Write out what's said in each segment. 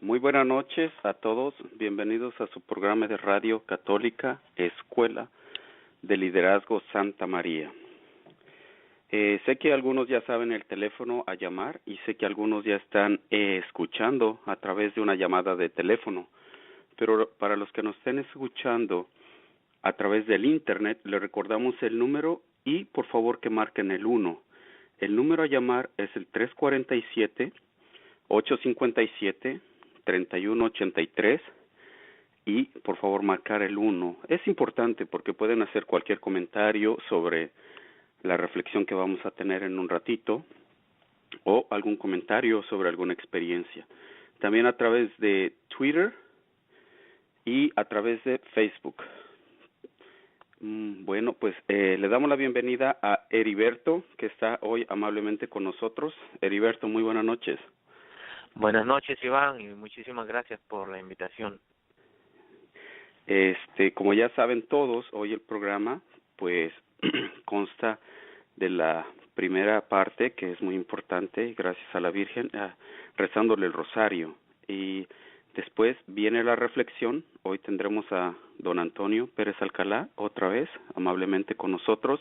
Muy buenas noches a todos. Bienvenidos a su programa de radio católica, Escuela de Liderazgo Santa María. Sé que algunos ya saben el teléfono a llamar y sé que algunos ya están escuchando a través de una llamada de teléfono. Pero para los que nos estén escuchando a través del Internet, les recordamos el número y por favor que marquen el 1. El número a llamar es el 347-857-3183 y por favor marcar el 1. Es importante porque pueden hacer cualquier comentario sobre la reflexión que vamos a tener en un ratito o algún comentario sobre alguna experiencia. También a través de Twitter y a través de Facebook. Bueno, pues le damos la bienvenida a Heriberto, que está hoy amablemente con nosotros. Heriberto, muy buenas noches. Buenas noches, Iván, y muchísimas gracias por la invitación. Como ya saben todos, hoy el programa, pues, consta de la primera parte, que es muy importante, gracias a la Virgen, rezándole el rosario. Y después viene la reflexión. Hoy tendremos a don Antonio Pérez Alcalá, otra vez, amablemente con nosotros,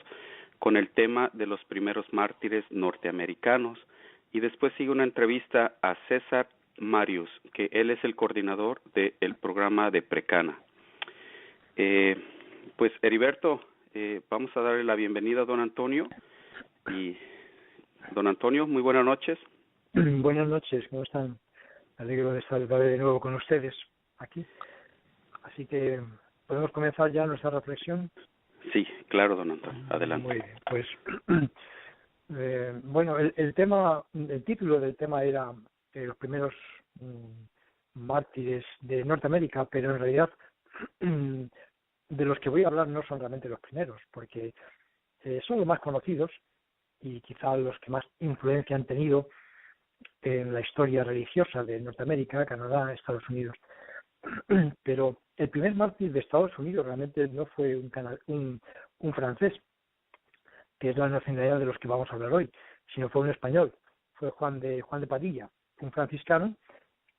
con el tema de los primeros mártires norteamericanos. Y después sigue una entrevista a César Marius, que él es el coordinador del programa de Precana. Pues, Heriberto, vamos a darle la bienvenida a don Antonio. Y, don Antonio, muy buenas noches. Buenas noches, ¿cómo están? Me alegro de estar de nuevo con ustedes aquí. Así que, ¿podemos comenzar ya nuestra reflexión? Sí, claro, don Antonio, adelante. Muy bien, pues, bueno, el título del tema era los primeros mártires de Norteamérica, pero en realidad de los que voy a hablar no son realmente los primeros, porque son los más conocidos y quizá los que más influencia han tenido en la historia religiosa de Norteamérica, Canadá, Estados Unidos. Pero el primer mártir de Estados Unidos realmente no fue un francés, que es la nacionalidad de los que vamos a hablar hoy, sino fue un español, fue Juan de Padilla, un franciscano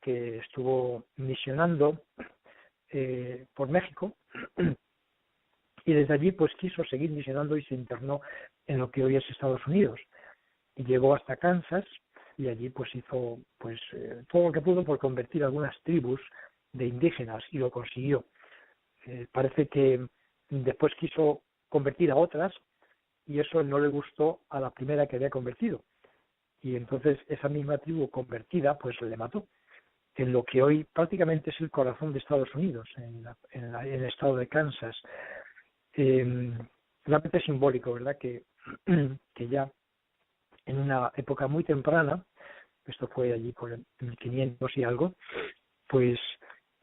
que estuvo misionando por México y desde allí pues quiso seguir misionando y se internó en lo que hoy es Estados Unidos y llegó hasta Kansas y allí pues hizo todo lo que pudo por convertir algunas tribus de indígenas y lo consiguió. Parece que después quiso convertir a otras y eso no le gustó a la primera que había convertido y entonces esa misma tribu convertida pues le mató en lo que hoy prácticamente es el corazón de Estados Unidos, en el estado de Kansas. Realmente es simbólico, ¿verdad? Que ya en una época muy temprana, esto fue allí por el 1500 y algo, pues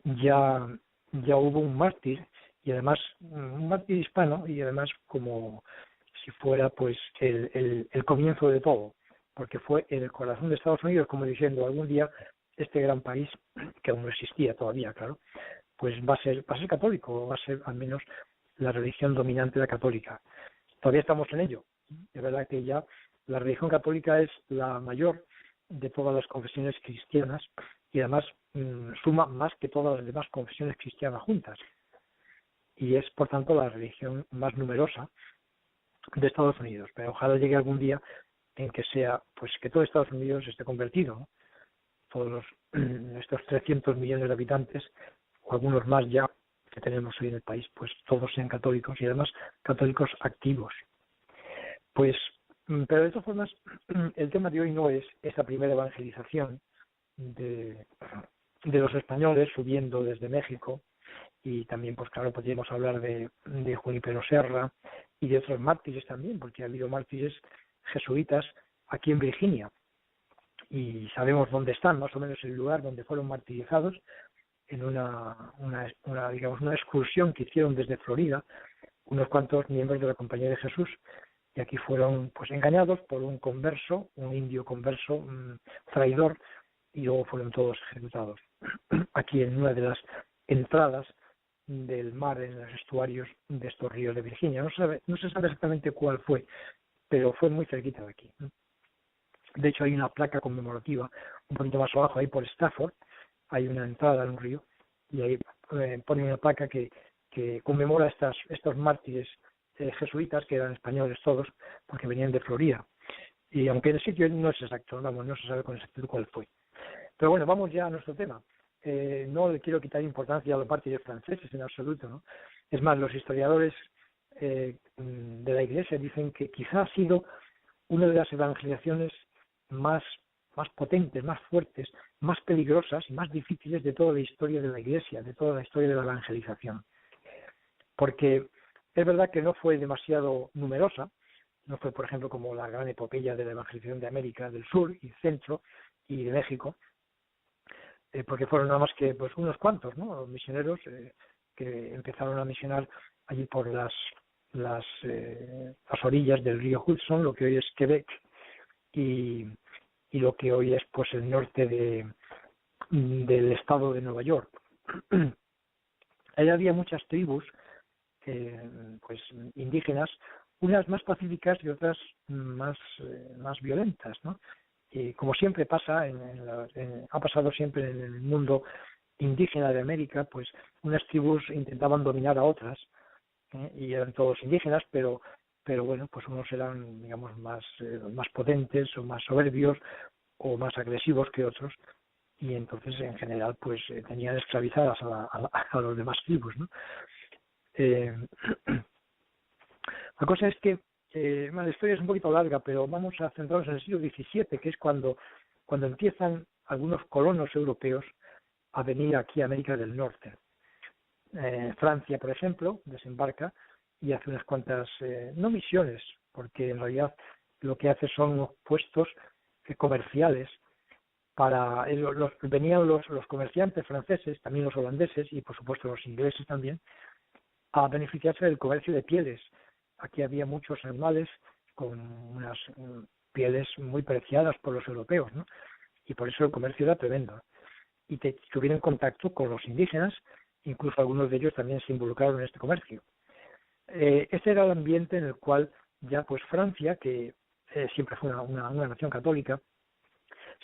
ya hubo un mártir, y además un mártir hispano, y además como si fuera pues el comienzo de todo, porque fue en el corazón de Estados Unidos, como diciendo, algún día este gran país, que aún no existía todavía, claro, pues va a ser católico, va a ser al menos la religión dominante, la católica. Todavía estamos en ello. Es verdad que ya la religión católica es la mayor de todas las confesiones cristianas y además suma más que todas las demás confesiones cristianas juntas. Y es, por tanto, la religión más numerosa de Estados Unidos. Pero ojalá llegue algún día en que sea, pues que todo Estados Unidos esté convertido, ¿no? Todos estos 300 millones de habitantes, o algunos más ya que tenemos hoy en el país, pues todos sean católicos y además católicos activos. Pues, pero de todas formas, el tema de hoy no es esa primera evangelización de los españoles subiendo desde México, y también, pues claro, podríamos hablar de Junípero Serra y de otros mártires también, porque ha habido mártires jesuitas aquí en Virginia, y sabemos dónde están, más o menos el lugar donde fueron martirizados, en una excursión que hicieron desde Florida unos cuantos miembros de la Compañía de Jesús, y aquí fueron pues engañados por un converso, un indio converso, un traidor, y luego fueron todos ejecutados aquí en una de las entradas del mar en los estuarios de estos ríos de Virginia. No se sabe exactamente cuál fue, pero fue muy cerquita de aquí. De hecho hay una placa conmemorativa un poquito más abajo, ahí por Stafford, hay una entrada en un río, y ahí ponen una placa que conmemora estos mártires jesuitas, que eran españoles todos, porque venían de Florida. Y aunque el sitio no es exacto, vamos, no se sabe con exactitud cuál fue. Pero bueno, vamos ya a nuestro tema. No le quiero quitar importancia a los mártires franceses en absoluto, ¿no? Es más, los historiadores de la Iglesia dicen que quizá ha sido una de las evangelizaciones más potentes, más fuertes, más peligrosas y más difíciles de toda la historia de la Iglesia, de toda la historia de la evangelización. Porque es verdad que no fue demasiado numerosa, no fue, por ejemplo, como la gran epopeya de la evangelización de América del Sur y Centro y de México, porque fueron nada más que pues unos cuantos, ¿no?, los misioneros que empezaron a misionar allí por las orillas del río Hudson, lo que hoy es Quebec, y lo que hoy es pues el norte del estado de Nueva York. Ahí había muchas tribus pues indígenas, unas más pacíficas y otras más violentas, ¿no? Y como siempre pasa, ha pasado siempre en el mundo indígena de América, pues unas tribus intentaban dominar a otras, y eran todos indígenas, pero bueno, pues unos eran, digamos, más potentes o más soberbios o más agresivos que otros, y entonces en general pues tenían esclavizadas a los demás tribus, ¿no? La cosa es que la historia es un poquito larga, pero vamos a centrarnos en el siglo XVII, que es cuando empiezan algunos colonos europeos a venir aquí a América del Norte. Francia, por ejemplo, desembarca y hace unas cuantas, no misiones, porque en realidad lo que hace son unos puestos comerciales para venían los comerciantes franceses, también los holandeses y por supuesto los ingleses también, a beneficiarse del comercio de pieles. Aquí había muchos animales con unas pieles muy preciadas por los europeos, ¿no? Y por eso el comercio era tremendo. Y tuvieron contacto con los indígenas, incluso algunos de ellos también se involucraron en este comercio. Este era el ambiente en el cual ya pues Francia, que siempre fue una nación católica,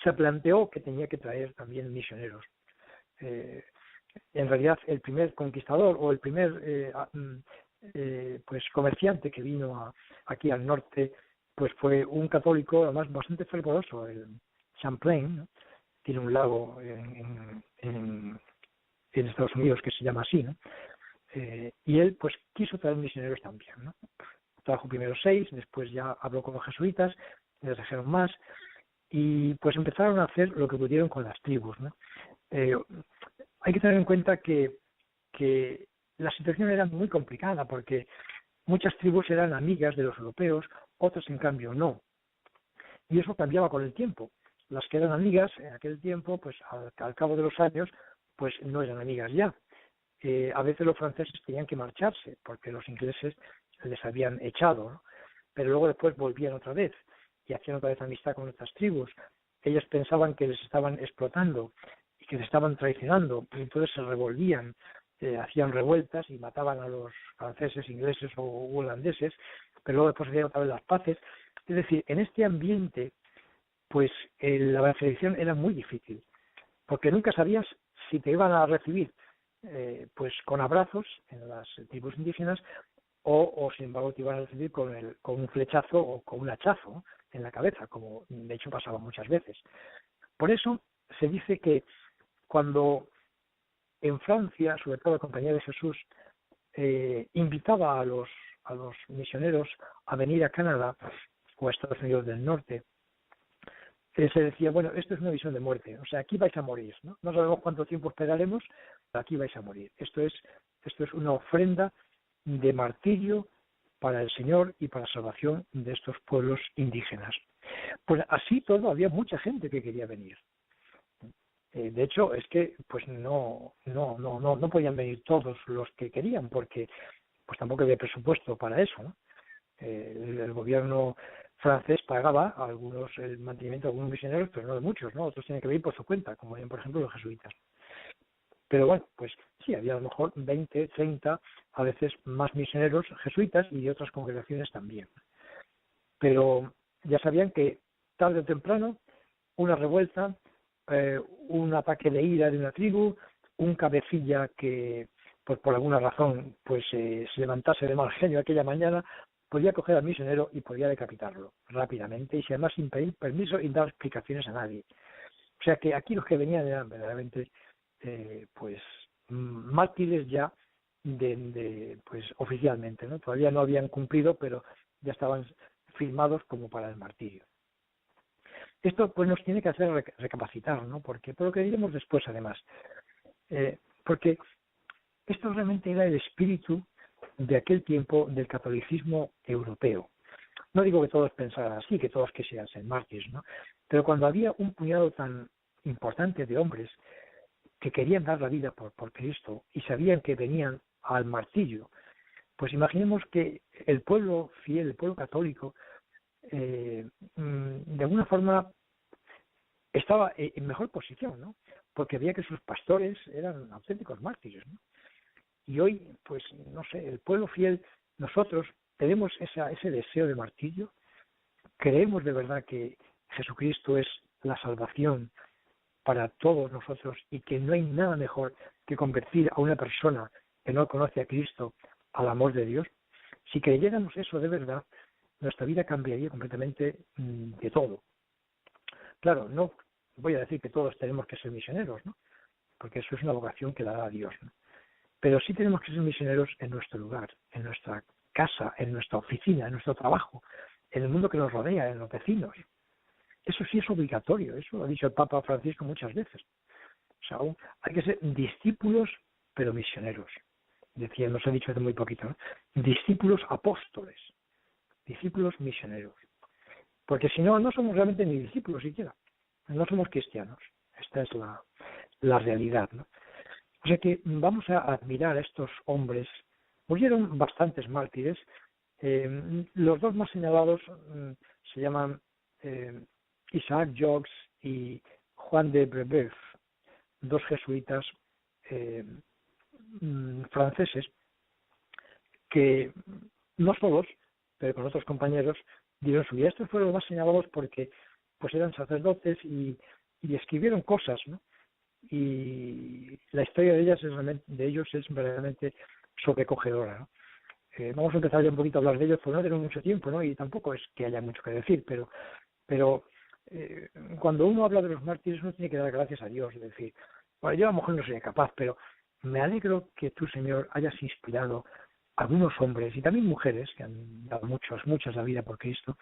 se planteó que tenía que traer también misioneros. En realidad el primer conquistador o el primer pues comerciante que vino aquí al norte pues fue un católico, además bastante fervoroso, el Champlain, ¿no? Tiene un lago en Estados Unidos que se llama así, ¿no? Y él pues quiso traer misioneros también, ¿no? Trajo primero 6, después ya habló con los jesuitas, les trajeron más, y pues empezaron a hacer lo que pudieron con las tribus, ¿no? Hay que tener en cuenta que la situación era muy complicada, porque muchas tribus eran amigas de los europeos, otras en cambio no, y eso cambiaba con el tiempo. Las que eran amigas en aquel tiempo, pues al cabo de los años, pues no eran amigas ya. A veces los franceses tenían que marcharse porque los ingleses les habían echado, ¿no? Pero luego después volvían otra vez y hacían otra vez amistad con otras tribus. Ellos pensaban que les estaban explotando y que les estaban traicionando, y entonces se revolvían, hacían revueltas y mataban a los franceses, ingleses o holandeses, pero luego después hacían otra vez las paces. Es decir, en este ambiente pues la evangelización era muy difícil, porque nunca sabías si te iban a recibir pues con abrazos en las tribus indígenas o sin embargo te iban a recibir con un flechazo o con un hachazo, ¿no?, en la cabeza, como de hecho pasaba muchas veces. Por eso se dice que cuando en Francia, sobre todo la Compañía de Jesús, invitaba a los misioneros a venir a Canadá o a Estados Unidos del Norte, se decía, bueno, esto es una visión de muerte, o sea, aquí vais a morir, ¿no? No sabemos cuánto tiempo esperaremos, pero aquí vais a morir. Esto es una ofrenda de martirio para el Señor y para la salvación de estos pueblos indígenas. Pues así todo, había mucha gente que quería venir. De hecho, es que pues no podían venir todos los que querían, porque pues tampoco había presupuesto para eso, ¿no? El gobierno francés pagaba el mantenimiento de algunos misioneros, pero no de muchos, ¿no? Otros tenían que venir por su cuenta, como eran, por ejemplo, los jesuitas. Pero bueno, pues sí, había a lo mejor 20, 30, a veces más misioneros jesuitas y de otras congregaciones también. Pero ya sabían que tarde o temprano una revuelta un ataque de ira de una tribu, un cabecilla que pues por alguna razón pues se levantase de mal genio aquella mañana, podía coger al misionero y podía decapitarlo rápidamente, y además sin pedir permiso y dar explicaciones a nadie. O sea que aquí los que venían eran verdaderamente pues mártires ya pues oficialmente, ¿no? Todavía no habían cumplido, pero ya estaban firmados como para el martirio. Esto pues nos tiene que hacer recapacitar, ¿no? Porque por lo que diremos después, además, porque esto realmente era el espíritu de aquel tiempo del catolicismo europeo. No digo que todos pensaran así, que todos quisieran ser mártires, ¿no? Pero cuando había un puñado tan importante de hombres que querían dar la vida por Cristo y sabían que venían al martirio, pues imaginemos que el pueblo fiel, el pueblo católico, de alguna forma estaba en mejor posición, ¿no? Porque veía que sus pastores eran auténticos mártires, ¿no? Y hoy, pues, no sé, el pueblo fiel, nosotros tenemos ese deseo de martirio, creemos de verdad que Jesucristo es la salvación para todos nosotros y que no hay nada mejor que convertir a una persona que no conoce a Cristo al amor de Dios. Si creyéramos eso de verdad, nuestra vida cambiaría completamente de todo. Claro, no voy a decir que todos tenemos que ser misioneros, ¿no? Porque eso es una vocación que la da Dios, ¿no? Pero sí tenemos que ser misioneros en nuestro lugar, en nuestra casa, en nuestra oficina, en nuestro trabajo, en el mundo que nos rodea, en los vecinos. Eso sí es obligatorio, eso lo ha dicho el Papa Francisco muchas veces. O sea, hay que ser discípulos, pero misioneros. Decía, nos ha dicho hace muy poquito, ¿no? Discípulos apóstoles, discípulos misioneros. Porque si no, no somos realmente ni discípulos siquiera. No somos cristianos. Esta es la realidad, ¿no? O sea que vamos a admirar a estos hombres. Murieron bastantes mártires. Los dos más señalados se llaman Isaac Jogues y Juan de Brebeuf, dos jesuitas franceses que no solos, pero con otros compañeros, dieron su vida. Estos fueron los más señalados porque pues eran sacerdotes y escribieron cosas, ¿no? Y la historia de ellos es verdaderamente sobrecogedora, ¿no? Vamos a empezar ya un poquito a hablar de ellos, porque no tenemos mucho tiempo, ¿no? Y tampoco es que haya mucho que decir, pero cuando uno habla de los mártires uno tiene que dar gracias a Dios, es decir, bueno, yo a lo mejor no soy capaz, pero me alegro que tú, Señor, hayas inspirado a algunos hombres y también mujeres que han dado muchas la vida por Cristo,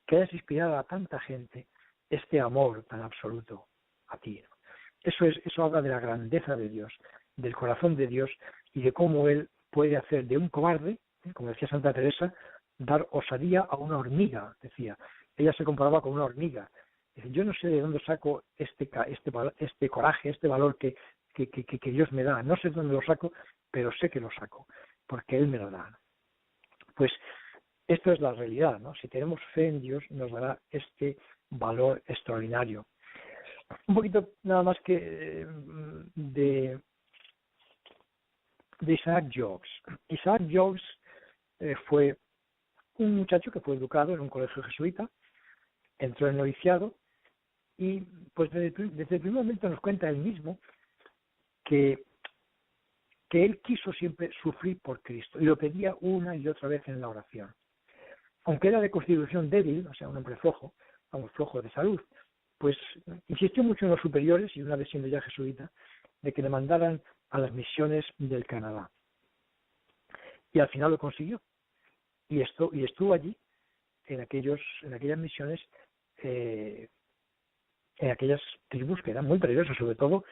que hayas inspirado a tanta gente este amor tan absoluto a ti, ¿no? Eso habla de la grandeza de Dios, del corazón de Dios y de cómo Él puede hacer de un cobarde, como decía Santa Teresa, dar osadía a una hormiga, decía. Ella se comparaba con una hormiga. Dice, yo no sé de dónde saco este coraje, este valor que Dios me da. No sé de dónde lo saco, pero sé que lo saco, porque Él me lo da. Pues esto es la realidad, ¿no? Si tenemos fe en Dios, nos dará este valor extraordinario. Un poquito nada más que de Isaac Jogues. Isaac Jogues fue un muchacho que fue educado en un colegio jesuita, entró en noviciado y pues desde el primer momento nos cuenta él mismo que él quiso siempre sufrir por Cristo y lo pedía una y otra vez en la oración. Aunque era de constitución débil, o sea, un hombre flojo de salud, pues insistió mucho en los superiores, y una vez siendo ya jesuita, de que le mandaran a las misiones del Canadá. Y al final lo consiguió. Y estuvo allí, en aquellas misiones, en aquellas tribus que eran muy peligrosas, sobre todo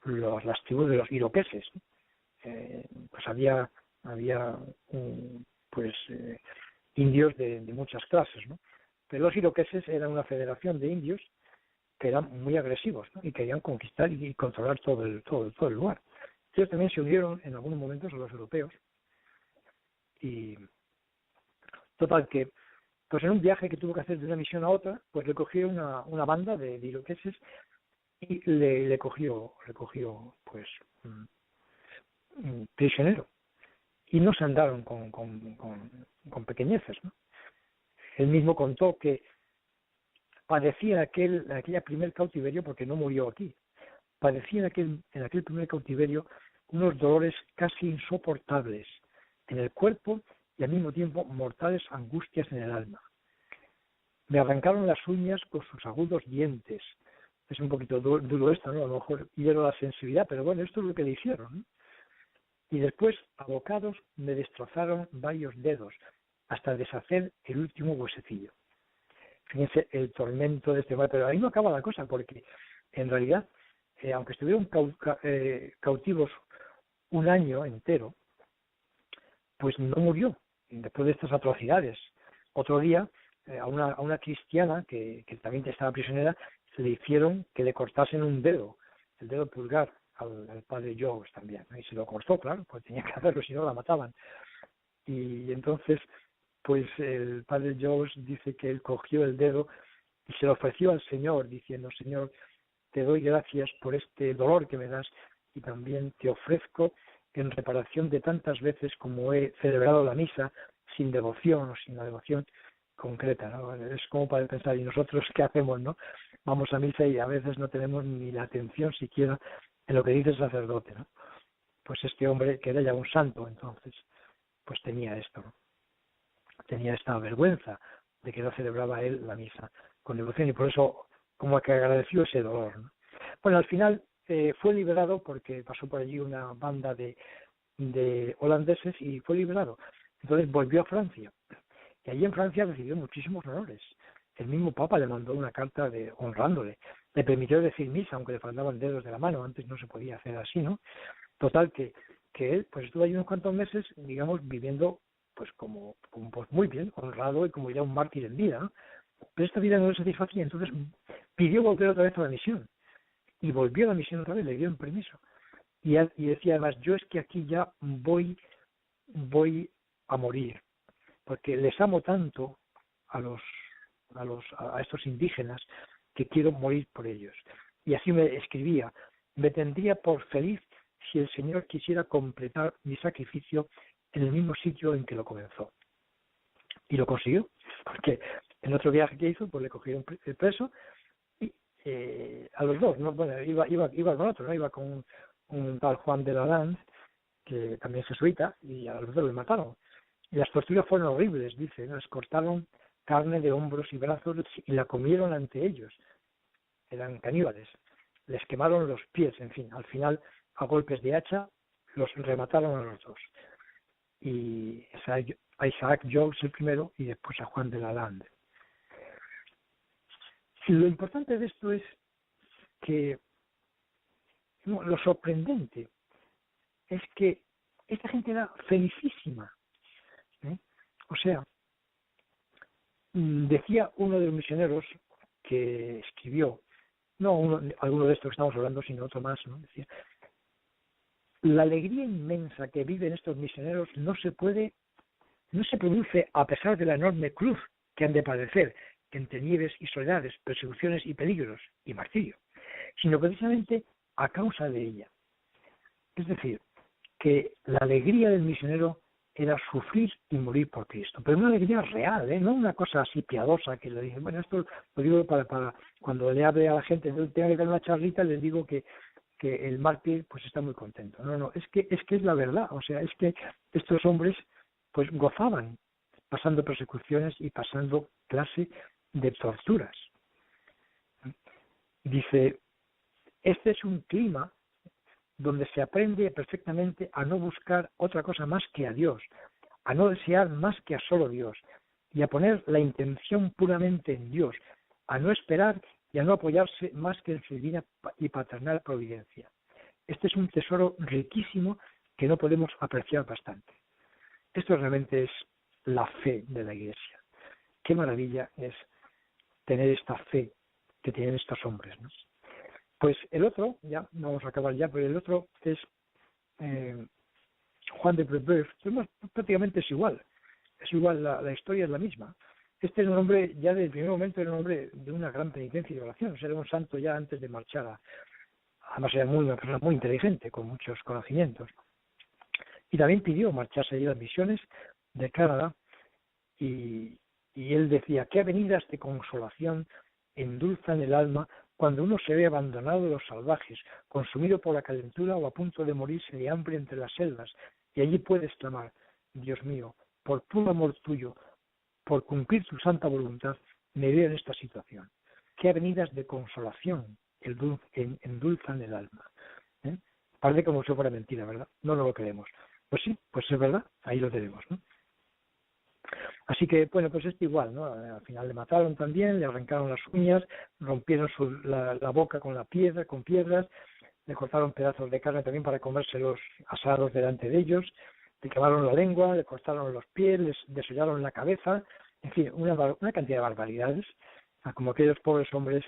las tribus de los iroqueses. Pues había indios de muchas clases, ¿no? Pero los iroqueses eran una federación de indios que eran muy agresivos, ¿no? Y querían conquistar y controlar todo el lugar. Ellos también se unieron en algunos momentos a los europeos y total que pues en un viaje que tuvo que hacer de una misión a otra, pues le cogió una banda de iroqueses y le cogió pues prisionero, y no se andaron con pequeñeces, ¿no? Él mismo contó que padecía en aquella primer cautiverio, porque no murió aquí, padecía en aquel primer cautiverio unos dolores casi insoportables en el cuerpo y al mismo tiempo mortales angustias en el alma. Me arrancaron las uñas con sus agudos dientes. Es un poquito duro esto, ¿no? A lo mejor hiero la sensibilidad, pero bueno, esto es lo que le hicieron, ¿no? Y después, abocados, me destrozaron varios dedos hasta deshacer el último huesecillo. Fíjense el tormento de este hombre, pero ahí no acaba la cosa, porque en realidad, aunque estuvieron cautivos un año entero, pues no murió después de estas atrocidades. Otro día, a una cristiana que también estaba prisionera, le hicieron que le cortasen un dedo, el dedo pulgar, al padre Jones también, ¿no? Y se lo cortó, claro, pues tenía que hacerlo, si no la mataban. Y entonces, pues el padre Jones dice que él cogió el dedo y se lo ofreció al Señor, diciendo: Señor, te doy gracias por este dolor que me das y también te ofrezco en reparación de tantas veces como he celebrado la misa sin devoción o sin la devoción concreta, ¿no? Es como para pensar, ¿y nosotros qué hacemos, no? Vamos a misa y a veces no tenemos ni la atención siquiera en lo que dice el sacerdote, ¿no? Pues este hombre, que era ya un santo entonces, pues tenía esto, ¿no? Tenía esta vergüenza de que no celebraba él la misa con devoción y por eso como que agradeció ese dolor, ¿no? Bueno, al final fue liberado porque pasó por allí una banda de holandeses y fue liberado. Entonces volvió a Francia y allí en Francia recibió muchísimos honores. El mismo Papa le mandó una carta honrándole, le permitió decir misa aunque le faltaban dedos de la mano, antes no se podía hacer así, ¿no? Total que él pues estuvo allí unos cuantos meses, digamos, viviendo pues como pues muy bien, honrado y como ya un mártir en vida, ¿no? Pero esta vida no le satisfacía, entonces pidió volver otra vez a la misión y volvió a la misión otra vez, le dieron permiso y decía además: yo es que aquí ya voy a morir porque les amo tanto a estos indígenas que quiero morir por ellos. Y así me escribía: me tendría por feliz si el Señor quisiera completar mi sacrificio en el mismo sitio en que lo comenzó. Y lo consiguió, porque en otro viaje que hizo, pues le cogieron preso y a los dos, ¿no? Bueno, iba con otro, ¿no? Iba con un tal Juan de Lalande, que también es jesuita, y a los dos le mataron. Y las torturas fueron horribles, dice, ¿no? Les cortaron carne de hombros y brazos y la comieron ante ellos. Eran caníbales. Les quemaron los pies, en fin. Al final, a golpes de hacha, los remataron a los dos. Y a Isaac Jogues el primero y después a Juan de Lalande. Y lo importante de esto es que lo sorprendente es que esta gente era felicísima, ¿eh? O sea, decía uno de los misioneros que escribió, no alguno de estos que estamos hablando, sino otro más, ¿no? Decía: la alegría inmensa que viven estos misioneros no se produce a pesar de la enorme cruz que han de padecer entre nieves y soledades, persecuciones y peligros y martirio, sino precisamente a causa de ella. Es decir, que la alegría del misionero era sufrir y morir por Cristo, pero una alegría real, no una cosa así piadosa que le dicen, bueno, esto lo digo para cuando le hable a la gente, tenga que dar una charlita, les digo que el mártir pues está muy contento. No, es que es la verdad, o sea, es que estos hombres pues gozaban pasando persecuciones y pasando clase de torturas. Dice: este es un clima donde se aprende perfectamente a no buscar otra cosa más que a Dios, a no desear más que a solo Dios, y a poner la intención puramente en Dios, a no esperar y a no apoyarse más que en su divina y paternal providencia. Este es un tesoro riquísimo que no podemos apreciar bastante. Esto realmente es la fe de la Iglesia. Qué maravilla es tener esta fe que tienen estos hombres, ¿no? Pues el otro, ya vamos a acabar ya, pero el otro es Juan de Brebeuf. Prácticamente es igual, la historia es la misma. Este es un hombre, ya desde el primer momento era un hombre de una gran penitencia y oración, o sea, era un santo ya antes de marchar además era una persona muy inteligente, con muchos conocimientos. Y también pidió marcharse allí a las misiones de Canadá y él decía: qué avenidas de consolación endulzan el alma cuando uno se ve abandonado de los salvajes, consumido por la calentura o a punto de morirse de hambre entre las selvas, y allí puede exclamar: Dios mío, por puro amor tuyo, por cumplir tu santa voluntad, me veo en esta situación. Qué avenidas de consolación endulzan el alma. Parece como si fuera mentira, ¿verdad? No lo creemos. Pues sí, pues es verdad, ahí lo tenemos, ¿no? Así que, bueno, pues esto igual, ¿no? Al final le mataron también, le arrancaron las uñas, rompieron la boca con piedras, le cortaron pedazos de carne también para comérselos asados delante de ellos, le quemaron la lengua, le cortaron los pies, les desollaron la cabeza, en fin, una cantidad de barbaridades, como aquellos pobres hombres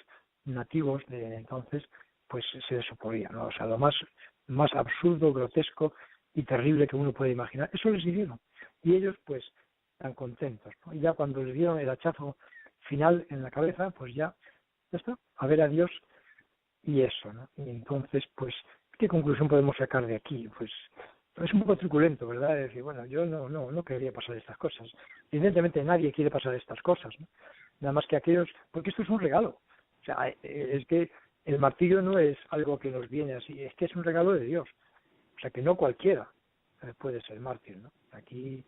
nativos de entonces, pues se les ocurría, ¿no? O sea, lo más absurdo, grotesco y terrible que uno puede imaginar, eso les hicieron. Y ellos, pues, tan contentos, ¿no? Y ya cuando les dieron el hachazo final en la cabeza, pues ya está, a ver a Dios y eso, ¿no? Y entonces, pues, ¿qué conclusión podemos sacar de aquí? Pues es un poco truculento, ¿verdad? Es decir, bueno, yo no quería pasar estas cosas. Evidentemente nadie quiere pasar estas cosas, ¿no? Nada más que aquellos, porque esto es un regalo. O sea, es que el martirio no es algo que nos viene así, es que es un regalo de Dios. O sea, que no cualquiera puede ser mártir, ¿no? Aquí,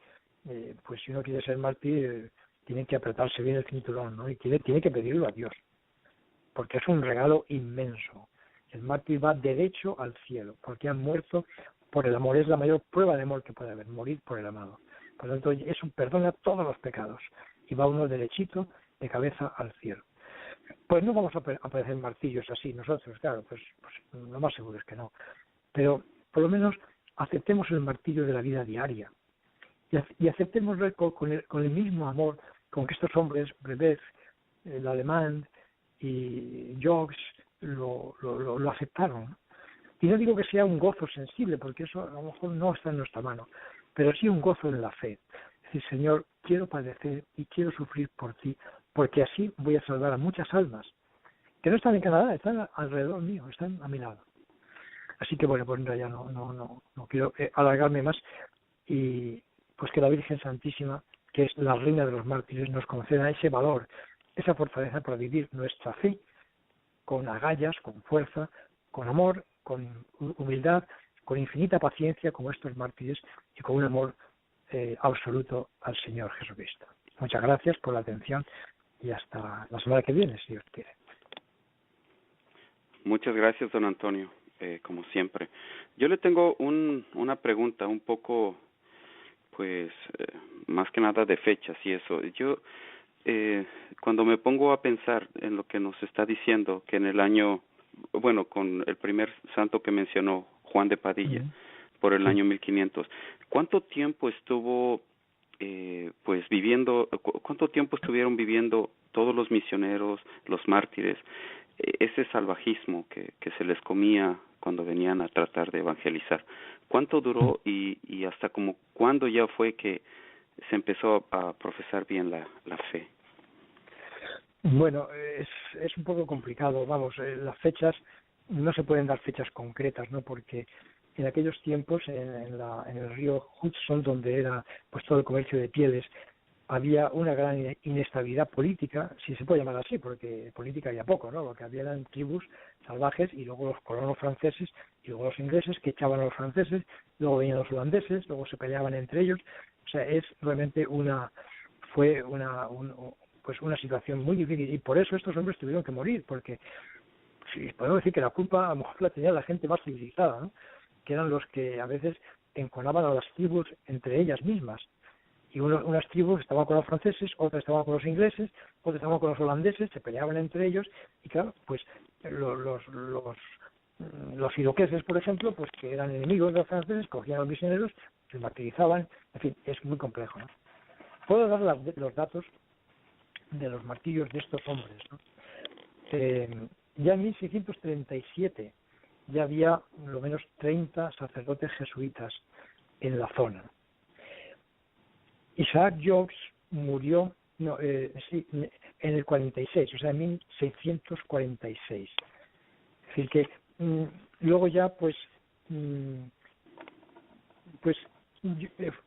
pues si uno quiere ser mártir, tiene que apretarse bien el cinturón, ¿no? Y tiene que pedirlo a Dios, porque es un regalo inmenso. El mártir va derecho al cielo, porque han muerto por el amor. Es la mayor prueba de amor que puede haber, morir por el amado. Por lo tanto, eso perdona todos los pecados y va uno derechito de cabeza al cielo. Pues no vamos a parecer martillos así nosotros, claro, pues lo más seguro es que no. Pero por lo menos aceptemos el martirio de la vida diaria y aceptémoslo con el mismo amor con que estos hombres, Brevet, el alemán y Jobs, lo aceptaron, ¿no? Y no digo que sea un gozo sensible, porque eso a lo mejor no está en nuestra mano, pero sí un gozo en la fe. Es decir, Señor, quiero padecer y quiero sufrir por ti, porque así voy a salvar a muchas almas que no están en Canadá, están alrededor mío, están a mi lado. Así que bueno, pues ya no quiero alargarme más, y pues que la Virgen Santísima, que es la reina de los mártires, nos conceda ese valor, esa fortaleza para vivir nuestra fe con agallas, con fuerza, con amor, con humildad, con infinita paciencia como estos mártires y con un amor absoluto al Señor Jesucristo. Muchas gracias por la atención y hasta la semana que viene, si Dios quiere. Muchas gracias, don Antonio, como siempre. Yo le tengo una pregunta un poco, pues, más que nada de fechas y eso. Yo, cuando me pongo a pensar en lo que nos está diciendo, que en el año, bueno, con el primer santo que mencionó, Juan de Padilla, por el año 1500, ¿cuánto tiempo estuvo, pues, viviendo, cuánto tiempo estuvieron viviendo todos los misioneros, los mártires, ese salvajismo que se les comía cuando venían a tratar de evangelizar? ¿Cuánto duró y hasta como cuándo ya fue que se empezó a profesar bien la fe? Bueno, es un poco complicado, vamos, las fechas, no se pueden dar fechas concretas, ¿no? Porque en aquellos tiempos, en el río Hudson, donde era pues todo el comercio de pieles, había una gran inestabilidad política, si se puede llamar así, porque política había poco, ¿no? Lo que había eran tribus salvajes y luego los colonos franceses y luego los ingleses que echaban a los franceses, luego venían los holandeses, luego se peleaban entre ellos. O sea, es realmente una situación muy difícil y por eso estos hombres tuvieron que morir, porque si podemos decir que la culpa a lo mejor la tenía la gente más civilizada, ¿no? Que eran los que a veces enconaban a las tribus entre ellas mismas. Y unas tribus estaban con los franceses, otras estaban con los ingleses, otras estaban con los holandeses, se peleaban entre ellos, y claro, pues los iroqueses, por ejemplo, pues que eran enemigos de los franceses, cogían a los misioneros, los martirizaban, en fin, es muy complejo, ¿no? Puedo dar los datos de los martirios de estos hombres, ¿no? Ya en 1637 ya había lo menos 30 sacerdotes jesuitas en la zona. Isaac Jogues murió en el 46, o sea, en 1646. Es decir, que luego ya, pues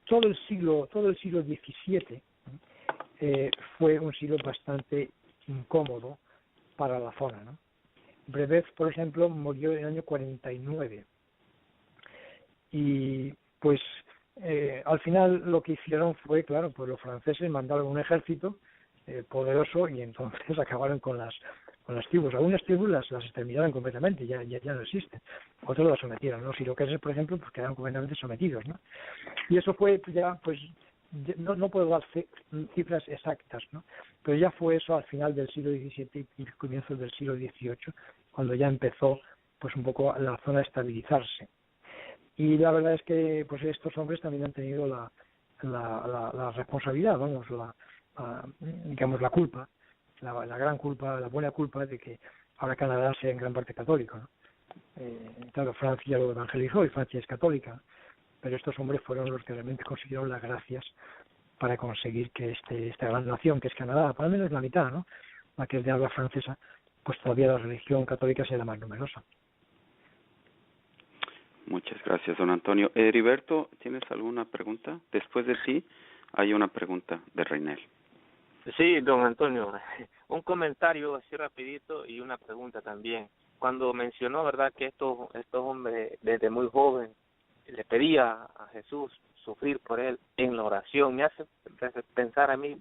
todo el siglo XVII fue un siglo bastante incómodo para la zona, ¿no? Brebeuf, por ejemplo, murió en el año 49 y pues al final lo que hicieron fue, claro, pues los franceses mandaron un ejército poderoso y entonces acabaron con las tribus. Algunas tribus las exterminaron completamente, ya no existen. Otros las sometieron, los iroqueses, por ejemplo, pues quedaron completamente sometidos, ¿no? Y eso fue ya, pues, no puedo dar cifras exactas, ¿no? Pero ya fue eso al final del siglo XVII y comienzos del siglo XVIII, cuando ya empezó, pues, un poco la zona a estabilizarse. Y la verdad es que, pues, estos hombres también han tenido la responsabilidad, vamos, digamos, la culpa, la gran culpa, la buena culpa de que ahora Canadá sea en gran parte católico, ¿no? Claro, Francia lo evangelizó y Francia es católica, pero estos hombres fueron los que realmente consiguieron las gracias para conseguir que esta gran nación, que es Canadá, por lo menos la mitad, ¿no?, la que es de habla francesa, pues todavía la religión católica sea la más numerosa. Muchas gracias, don Antonio. Heriberto, ¿tienes alguna pregunta? Después de ti hay una pregunta de Reinel. Sí, don Antonio, un comentario así rapidito y una pregunta también. Cuando mencionó, ¿verdad?, que estos hombres desde muy joven le pedía a Jesús sufrir por él en la oración, me hace pensar a mí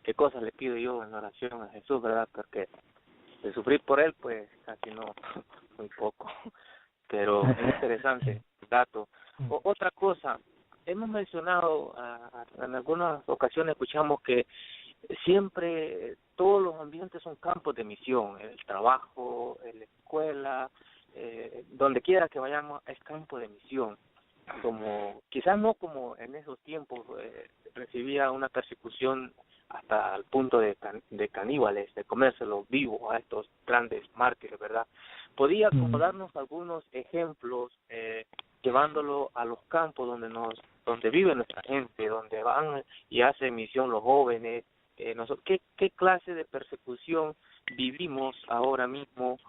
qué cosas le pido yo en la oración a Jesús, ¿verdad? Porque de sufrir por él, pues casi no, muy poco. Pero es interesante el dato. Otra cosa, hemos mencionado, en algunas ocasiones escuchamos que siempre todos los ambientes son campos de misión, el trabajo, la escuela, donde quiera que vayamos es campo de misión. Como quizás no como en esos tiempos recibía una persecución hasta el punto de caníbales, de comérselos vivos a estos grandes mártires, ¿verdad? ¿Podría como darnos algunos ejemplos llevándolo a los campos donde vive nuestra gente, donde van y hacen misión los jóvenes? ¿Qué clase de persecución vivimos ahora mismo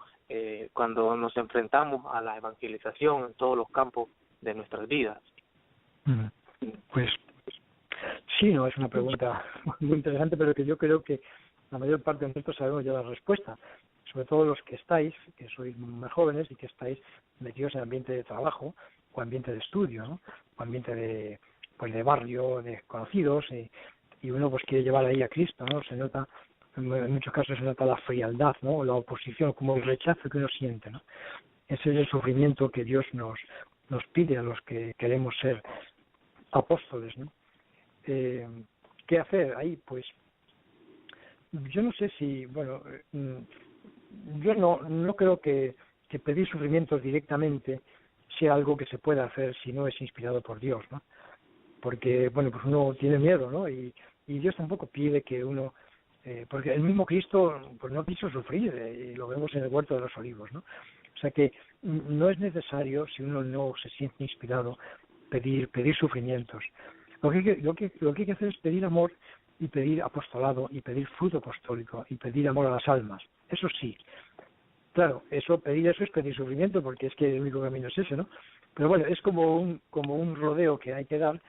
cuando nos enfrentamos a la evangelización en todos los campos de nuestras vidas? Pues sí, no es una pregunta muy interesante, pero que yo creo que la mayor parte de nosotros sabemos ya la respuesta, sobre todo los que sois más jóvenes y que estáis metidos en ambiente de trabajo o ambiente de estudio, ¿no?, o ambiente de barrio, de conocidos, y uno pues quiere llevar ahí a Cristo, ¿no? Se nota, en muchos casos se nota la frialdad, ¿no?, la oposición, como el rechazo que uno siente, ¿no? Ese es el sufrimiento que Dios nos pide a los que queremos ser apóstoles, ¿no? ¿Qué hacer ahí? Pues yo no sé si, bueno, yo no creo que pedir sufrimientos directamente sea algo que se pueda hacer si no es inspirado por Dios, ¿no? Porque, bueno, pues uno tiene miedo, ¿no? Y Dios tampoco pide que uno, porque el mismo Cristo pues no quiso sufrir, y lo vemos en el Huerto de los Olivos, ¿no? O sea que no es necesario, si uno no se siente inspirado, pedir sufrimientos. Lo que hay que hacer es pedir amor y pedir apostolado y pedir fruto apostólico y pedir amor a las almas. Eso sí. Claro, pedir eso es pedir sufrimiento, porque es que el único camino es ese, ¿no? Pero bueno, es como un rodeo que hay que dar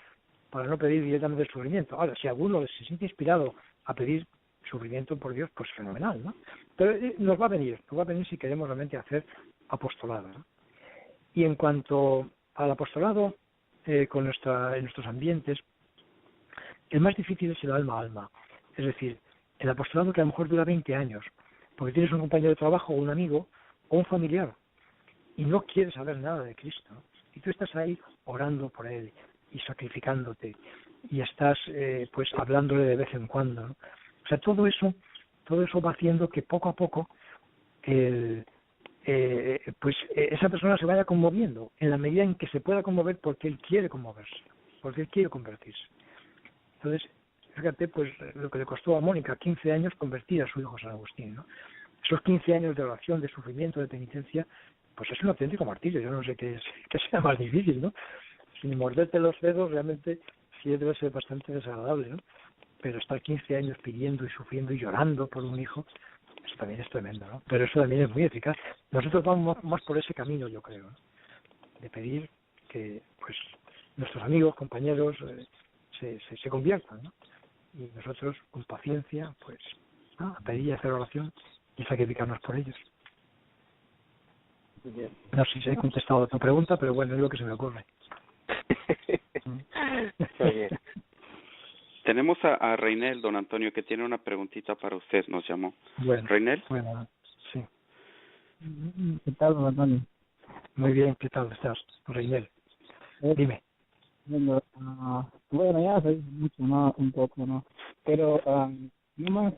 para no pedir directamente el sufrimiento. Ahora, si alguno se siente inspirado a pedir sufrimiento por Dios, pues fenomenal, ¿no? Pero nos va a venir si queremos realmente hacer apostolado, ¿no? Y en cuanto al apostolado en nuestros ambientes, el más difícil es el alma a alma. Es decir, el apostolado que a lo mejor dura 20 años, porque tienes un compañero de trabajo o un amigo o un familiar y no quieres saber nada de Cristo, ¿no? Y tú estás ahí orando por él y sacrificándote y estás pues hablándole de vez en cuando, ¿no? O sea, todo eso va haciendo que poco a poco esa persona se vaya conmoviendo en la medida en que se pueda conmover, porque él quiere conmoverse, porque él quiere convertirse. Entonces, fíjate, pues lo que le costó a Mónica 15 años convertir a su hijo San Agustín, ¿no? Esos 15 años de oración, de sufrimiento, de penitencia, pues es un auténtico martirio. Yo no sé qué sea más difícil, ¿no? Sin morderte los dedos, realmente sí debe ser bastante desagradable, ¿no? Pero estar 15 años pidiendo y sufriendo y llorando por un hijo, eso también es tremendo, ¿no? Pero eso también es muy eficaz. Nosotros vamos más por ese camino, yo creo, ¿no? De pedir que, pues, nuestros amigos, compañeros, se conviertan, ¿no? Y nosotros, con paciencia, pues, a pedir y hacer oración y sacrificarnos por ellos. No sé si he contestado a tu pregunta, pero bueno, es lo que se me ocurre. Tenemos a Reinel, don Antonio, que tiene una preguntita para usted, nos llamó. Bueno, Reinel. Bueno, sí. ¿Qué tal, don Antonio? Muy bien, ¿qué tal estás, Reinel? Dime. Bueno, ya se dice mucho, ¿no? Un poco, ¿no? Pero, nomás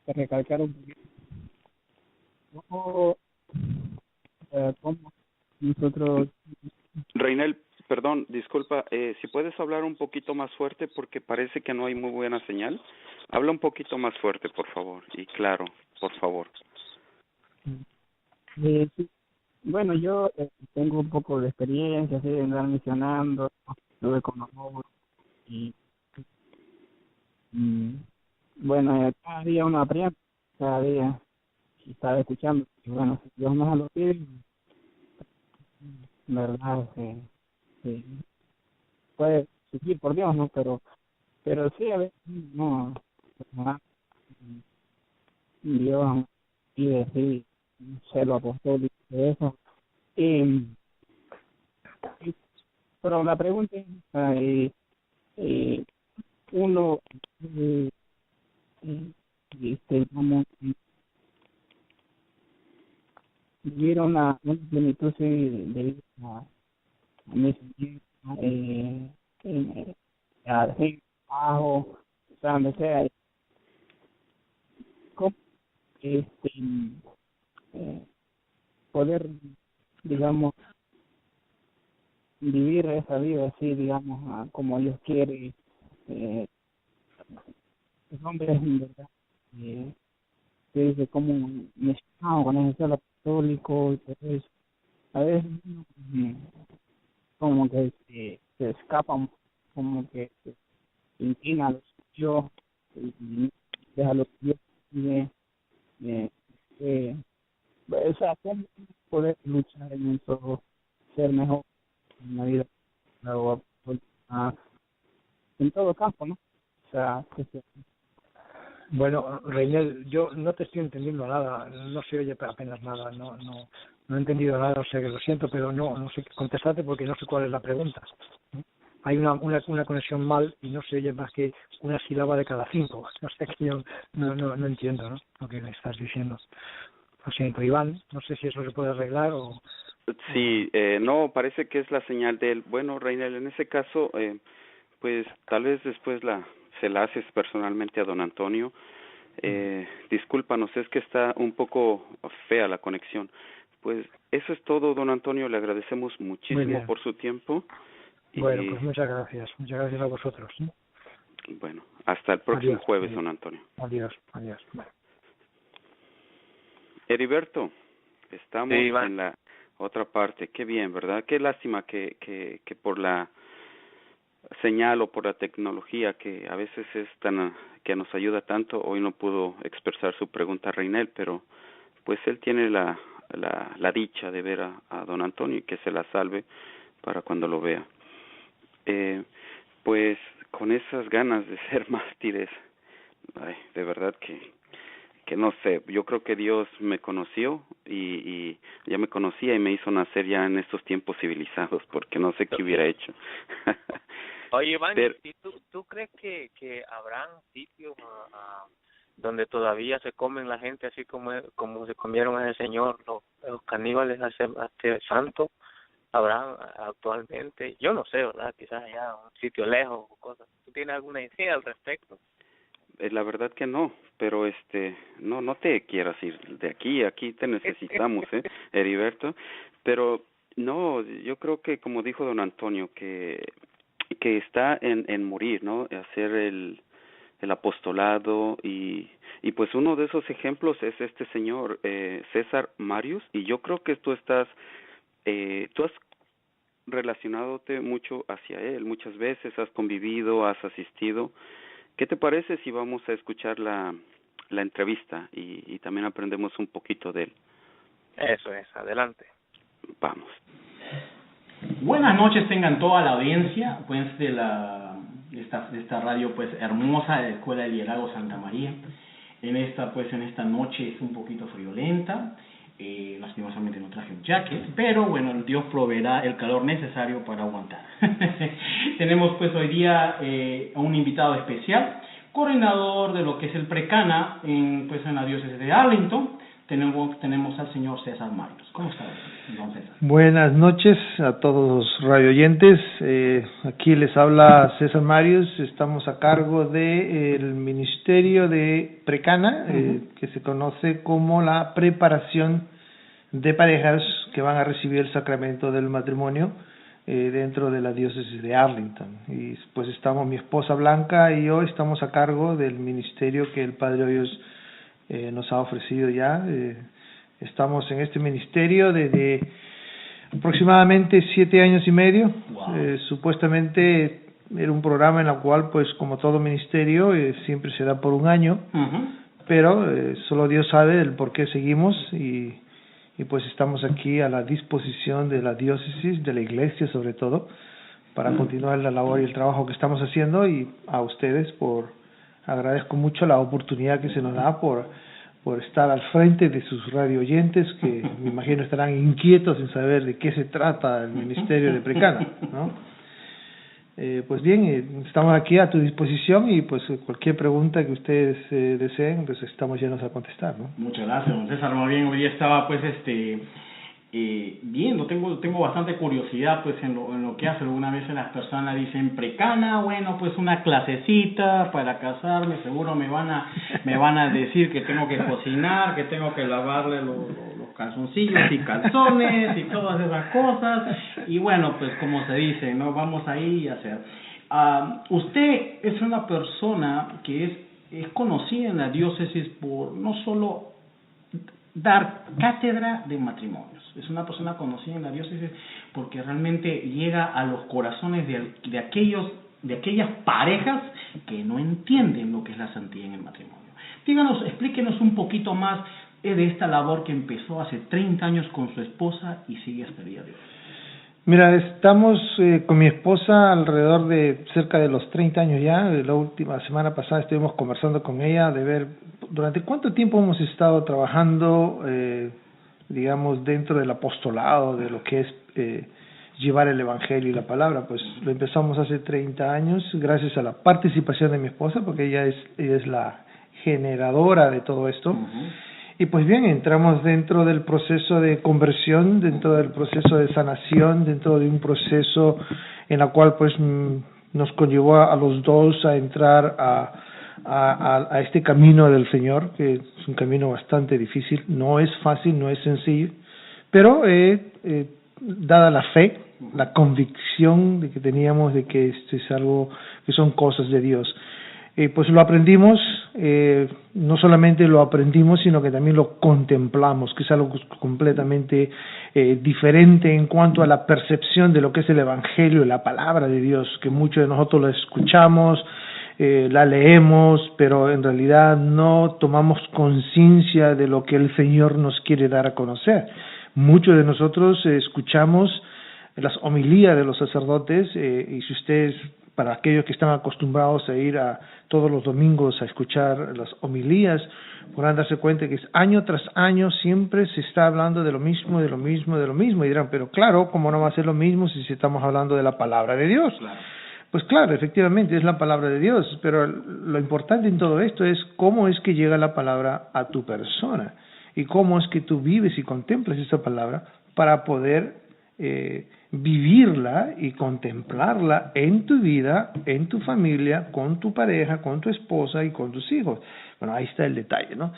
para recalcar un poquito, cómo nosotros... Reinel, perdón, disculpa, si puedes hablar un poquito más fuerte porque parece que no hay muy buena señal. Habla un poquito más fuerte, por favor, y claro, por favor. Sí. Bueno, yo tengo un poco de experiencia, así, de andar misionando, estuve con amor y bueno, cada día uno aprende, cada día y estaba escuchando, y bueno, si Dios nos lo pide, verdad, sí, puede seguir por Dios, ¿no? Pero sí, a veces no, Dios pide, sí, celo apostólico de eso. Y, pero la pregunta es, uno, como vivir una plenitud sí, de vida a mi sentido, así, bajo, o sea, donde sea, ¿cómo, poder, digamos, vivir esa vida así, digamos, como Dios quiere, los hombres, en verdad, que dice como mencionado con el celo apostólico y todo eso, a veces uno, como que se escapa, como que se inclina a lo suyo y deja lo que Dios pide, o sea, cómo poder luchar en eso, ser mejor en la vida, o, en todo campo, ¿no? O sea, Bueno, Reinel, yo no te estoy entendiendo nada, no se oye apenas nada, no he entendido nada, o sea que lo siento, pero no sé qué contestarte porque no sé cuál es la pregunta. Hay una conexión mal y no se oye más que una sílaba de cada 5, o sea que yo no entiendo, ¿no? Lo que me estás diciendo. Lo siento, Iván, no sé si eso se puede arreglar o... Sí, no, parece que es la señal de él. Bueno, Reinel, en ese caso, pues tal vez después se la haces personalmente a don Antonio. Discúlpanos, es que está un poco fea la conexión. Pues eso es todo, don Antonio, le agradecemos muchísimo por su tiempo. Bueno, pues muchas gracias a vosotros. ¿Sí? Bueno, hasta el próximo jueves, don Antonio. Adiós. Bueno. Heriberto, estamos en la otra parte. Qué bien, ¿verdad? Qué lástima que por la señal o por la tecnología que a veces es que nos ayuda tanto, hoy no pudo expresar su pregunta a Reinel, pero pues él tiene la dicha de ver a don Antonio y que se la salve para cuando lo vea. Pues con esas ganas de ser mártires, de verdad que no sé, yo creo que Dios me conoció y ya me conocía y me hizo nacer ya en estos tiempos civilizados, porque no sé qué hubiera hecho. Oye, Iván, ¿y tú crees que habrán sitios donde todavía se comen la gente así como se comieron a ese señor, los caníbales a este santo? ¿Habrán actualmente? Yo no sé, ¿verdad? Quizás allá un sitio lejos o cosas. ¿Tú tienes alguna idea al respecto? La verdad que no, pero no te quieras ir de aquí te necesitamos, Heriberto, pero no, yo creo que como dijo don Antonio, que está en morir, ¿no? Hacer el apostolado y pues uno de esos ejemplos es este señor César Marius, y yo creo que tú has relacionadote mucho hacia él, muchas veces has convivido, has asistido. ¿Qué te parece si vamos a escuchar la entrevista y también aprendemos un poquito de él? Eso es, adelante. Vamos. Buenas noches tengan toda la audiencia pues de esta radio pues hermosa de la Escuela de Liderazgo Santa María. en esta noche es un poquito friolenta. Lastimosamente no traje un jacket, pero bueno, Dios proveerá el calor necesario para aguantar. Tenemos pues hoy día a un invitado especial, coordinador de lo que es el Precana en la diócesis de Arlington. Tenemos al señor César Marios. ¿Cómo está, don César? Buenas noches a todos los radioyentes. Aquí les habla César Marios. Estamos a cargo del Ministerio de Precana, que se conoce como la preparación de parejas que van a recibir el sacramento del matrimonio dentro de la diócesis de Arlington. Y pues estamos, mi esposa Blanca y yo estamos a cargo del ministerio que el Padre Hoyos nos ha ofrecido ya. Estamos en este ministerio desde aproximadamente 7 años y medio. Wow. Supuestamente era un programa en el cual, pues como todo ministerio, siempre se da por un año, pero solo Dios sabe el por qué seguimos y pues estamos aquí a la disposición de la diócesis, de la iglesia sobre todo, para continuar la labor y el trabajo que estamos haciendo, y a ustedes agradezco mucho la oportunidad que se nos da por estar al frente de sus radio oyentes, que me imagino estarán inquietos en saber de qué se trata el Ministerio de Precana, ¿no? Pues bien, estamos aquí a tu disposición y pues cualquier pregunta que ustedes deseen, pues estamos llenos a contestar, ¿no? Muchas gracias, don César. Muy bien, hoy día estaba pues viendo, tengo bastante curiosidad pues en lo que hace. Algunas veces las personas dicen Precana, bueno, pues una clasecita para casarme, seguro me van a decir que tengo que cocinar, que tengo que lavarle los calzoncillos y calzones y todas esas cosas, y bueno, pues como se dice, no vamos ahí a hacer. Usted es una persona que es conocida en la diócesis por no solo dar cátedra de matrimonios, es una persona conocida en la diócesis porque realmente llega a los corazones de aquellas parejas que no entienden lo que es la santidad en el matrimonio. Explíquenos un poquito más de esta labor que empezó hace 30 años con su esposa y sigue hasta el día de hoy. Mira, estamos con mi esposa alrededor de cerca de los 30 años ya. La última semana pasada estuvimos conversando con ella de ver durante cuánto tiempo hemos estado trabajando, digamos, dentro del apostolado, de lo que es llevar el Evangelio y la palabra. Pues lo empezamos hace 30 años gracias a la participación de mi esposa, porque ella es la generadora de todo esto. Y pues bien, entramos dentro del proceso de conversión, dentro del proceso de sanación, dentro de un proceso en el cual pues nos conllevó a los dos a entrar a este camino del Señor, que es un camino bastante difícil, no es fácil, no es sencillo, pero dada la fe, la convicción de que teníamos de que esto es algo, que son cosas de Dios. Pues lo aprendimos, no solamente lo aprendimos, sino que también lo contemplamos, que es algo completamente diferente en cuanto a la percepción de lo que es el Evangelio, la palabra de Dios, que muchos de nosotros la escuchamos, la leemos, pero en realidad no tomamos conciencia de lo que el Señor nos quiere dar a conocer. Muchos de nosotros escuchamos las homilías de los sacerdotes, y si ustedes, para aquellos que están acostumbrados a ir a todos los domingos a escuchar las homilías, podrán darse cuenta que año tras año siempre se está hablando de lo mismo, de lo mismo, de lo mismo, y dirán, pero claro, ¿cómo no va a ser lo mismo si estamos hablando de la palabra de Dios? Claro. Pues claro, efectivamente es la palabra de Dios, pero lo importante en todo esto es cómo es que llega la palabra a tu persona y cómo es que tú vives y contemplas esa palabra para poder vivirla y contemplarla en tu vida, en tu familia, con tu pareja, con tu esposa y con tus hijos. Bueno, ahí está el detalle, ¿no?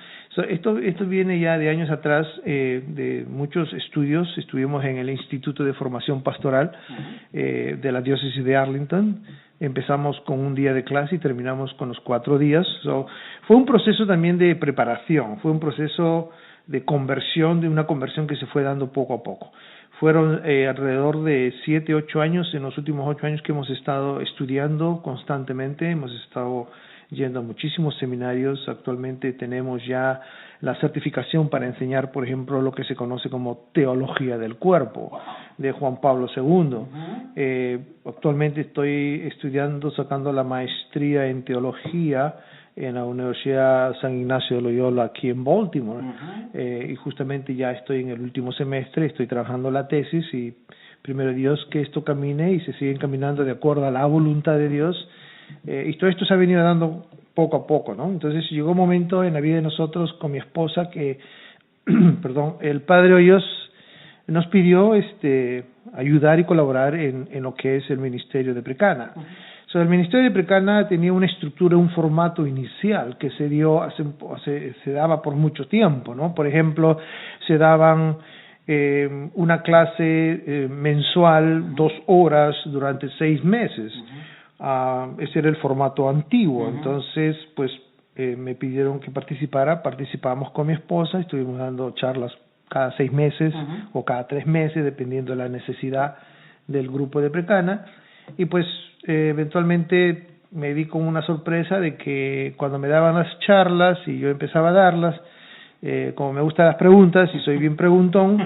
Esto viene ya de años atrás, de muchos estudios. Estuvimos en el Instituto de Formación Pastoral de la diócesis de Arlington. Empezamos con un día de clase y terminamos con los 4 días. Fue un proceso también de preparación, fue un proceso de conversión, de una conversión que se fue dando poco a poco. Fueron alrededor de 7, 8 años, en los últimos 8 años que hemos estado estudiando constantemente, hemos estado yendo a muchísimos seminarios. Actualmente tenemos ya la certificación para enseñar, por ejemplo, lo que se conoce como Teología del Cuerpo, de Juan Pablo II. Actualmente estoy estudiando, sacando la maestría en Teología en la Universidad San Ignacio de Loyola aquí en Baltimore. Y justamente ya estoy en el último semestre, estoy trabajando la tesis y primero Dios que esto camine y se sigue caminando de acuerdo a la voluntad de Dios. Y todo esto se ha venido dando poco a poco, ¿no? Entonces llegó un momento en la vida de nosotros con mi esposa que, perdón, el Padre Hoyos nos pidió ayudar y colaborar en lo que es el Ministerio de Precana. El Ministerio de Precana tenía una estructura, un formato inicial que se dio se daba por mucho tiempo, ¿no? Por ejemplo, se daban una clase mensual, 2 horas durante 6 meses. Ese era el formato antiguo. Entonces, pues me pidieron que participamos con mi esposa, estuvimos dando charlas cada 6 meses o cada 3 meses, dependiendo de la necesidad del grupo de Precana. Y pues eventualmente me di con una sorpresa de que cuando me daban las charlas y yo empezaba a darlas, como me gustan las preguntas y soy bien preguntón,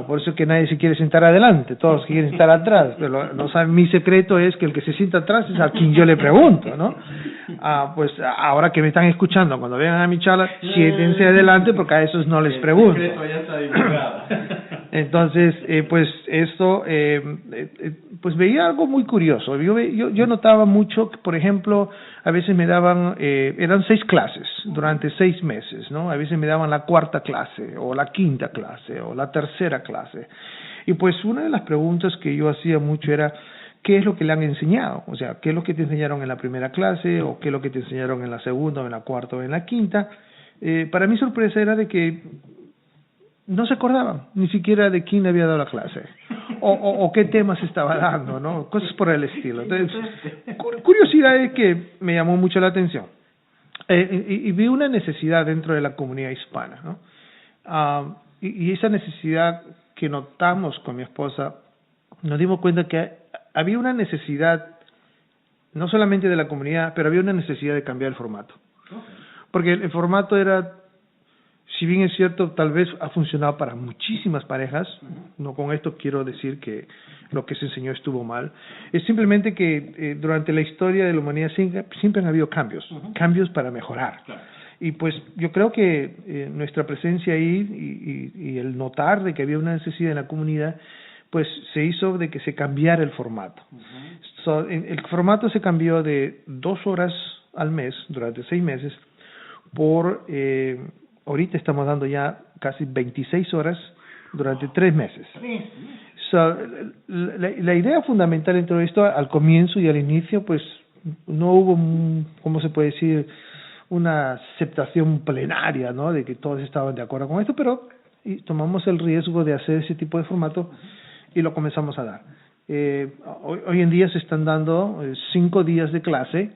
por eso es que nadie se quiere sentar adelante, todos quieren estar atrás, pero no saben, mi secreto es que el que se sienta atrás es a quien yo le pregunto, ¿no? Pues ahora que me están escuchando, cuando vengan a mi charla, siéntense adelante porque a esos no les pregunto. El secreto ya está divulgado. Entonces, pues esto, pues veía algo muy curioso. Yo notaba mucho que, por ejemplo, a veces me daban, eran 6 clases durante 6 meses, ¿no? A veces me daban la 4ª clase, o la 5ª clase, o la 3ª clase. Y pues una de las preguntas que yo hacía mucho era, ¿qué es lo que le han enseñado? O sea, ¿qué es lo que te enseñaron en la primera clase? ¿O qué es lo que te enseñaron en la segunda, o en la 4ª, o en la 5ª? Para mi sorpresa era de que no se acordaban ni siquiera de quién había dado la clase o qué temas estaba dando, ¿no? Cosas por el estilo. Entonces, curiosidad es que me llamó mucho la atención y vi una necesidad dentro de la comunidad hispana, ¿no? Y esa necesidad que notamos con mi esposa, nos dimos cuenta que había una necesidad no solamente de la comunidad, pero había una necesidad de cambiar el formato. Porque el formato era, si bien es cierto, tal vez ha funcionado para muchísimas parejas, no con esto quiero decir que lo que se enseñó estuvo mal, es simplemente que durante la historia de la humanidad siempre han habido cambios para mejorar. Claro. Y pues yo creo que nuestra presencia ahí y el notar de que había una necesidad en la comunidad, pues se hizo de que se cambiara el formato. El formato se cambió de 2 horas al mes durante 6 meses por... ahorita estamos dando ya casi 26 horas durante 3 meses. La idea fundamental en todo esto, al comienzo y al inicio, pues no hubo, ¿cómo se puede decir?, una aceptación plenaria, ¿no?, de que todos estaban de acuerdo con esto, pero tomamos el riesgo de hacer ese tipo de formato y lo comenzamos a dar. Hoy en día se están dando 5 días de clase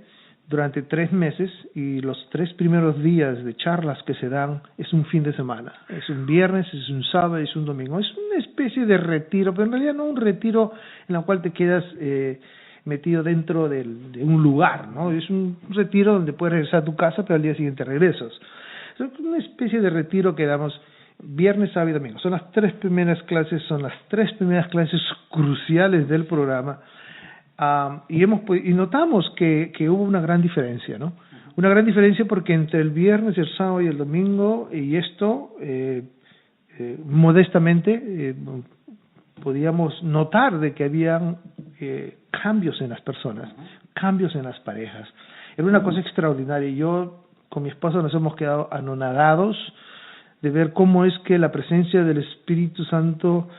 durante 3 meses y los 3 primeros días de charlas que se dan es un fin de semana. Es un viernes, es un sábado, es un domingo. Es una especie de retiro, pero en realidad no un retiro en el cual te quedas metido dentro de un lugar, ¿no? Es un retiro donde puedes regresar a tu casa, pero al día siguiente regresas. Es una especie de retiro que damos viernes, sábado y domingo. Son las 3 primeras clases, son las 3 primeras clases cruciales del programa. Y notamos que hubo una gran diferencia, ¿no? Una gran diferencia porque entre el viernes, el sábado y el domingo, y esto, modestamente, podíamos notar de que habían cambios en las personas, cambios en las parejas. Era una cosa extraordinaria. Yo con mi esposa nos hemos quedado anonadados de ver cómo es que la presencia del Espíritu Santo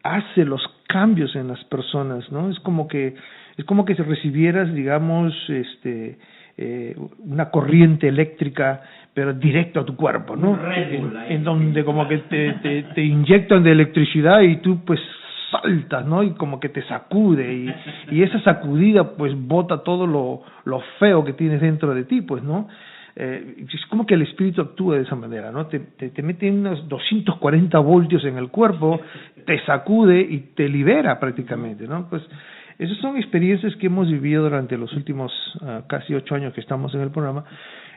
hace los cambios en las personas, ¿no? Es como que si recibieras, digamos, una corriente eléctrica, pero directo a tu cuerpo, ¿no? En donde como que te inyectan de electricidad y tú pues saltas, ¿no? Y como que te sacude y esa sacudida pues bota todo lo feo que tienes dentro de ti, pues, ¿no? Es como que el espíritu actúa de esa manera, ¿no? Te mete unos 240 voltios en el cuerpo, te sacude y te libera prácticamente, ¿no? Pues esas son experiencias que hemos vivido durante los últimos casi 8 años que estamos en el programa,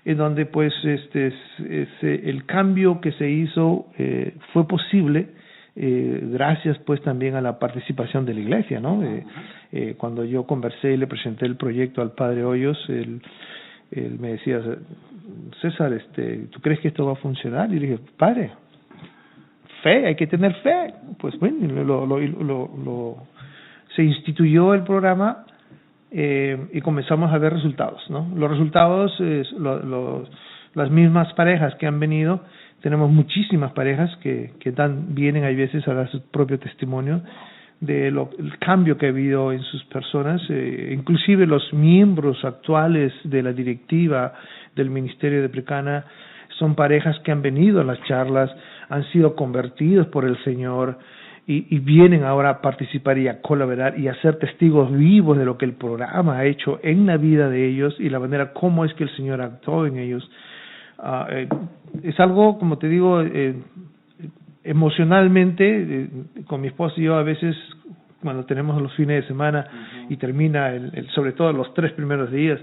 en donde pues el cambio que se hizo fue posible gracias pues también a la participación de la iglesia, ¿no? Cuando yo conversé y le presenté el proyecto al padre Hoyos, él me decía, César, ¿tú crees que esto va a funcionar? Y le dije, padre, fe, hay que tener fe. Pues bueno, se instituyó el programa y comenzamos a ver resultados, ¿no? Los resultados, las mismas parejas que han venido, tenemos muchísimas parejas que vienen hay veces a dar su propio testimonio de el cambio que ha habido en sus personas, inclusive los miembros actuales de la directiva del Ministerio de Precana son parejas que han venido a las charlas, han sido convertidos por el Señor y vienen ahora a participar y a colaborar y a ser testigos vivos de lo que el programa ha hecho en la vida de ellos y la manera como es que el Señor actuó en ellos. Es algo, como te digo, emocionalmente, con mi esposa y yo a veces cuando tenemos los fines de semana y termina sobre todo los 3 primeros días,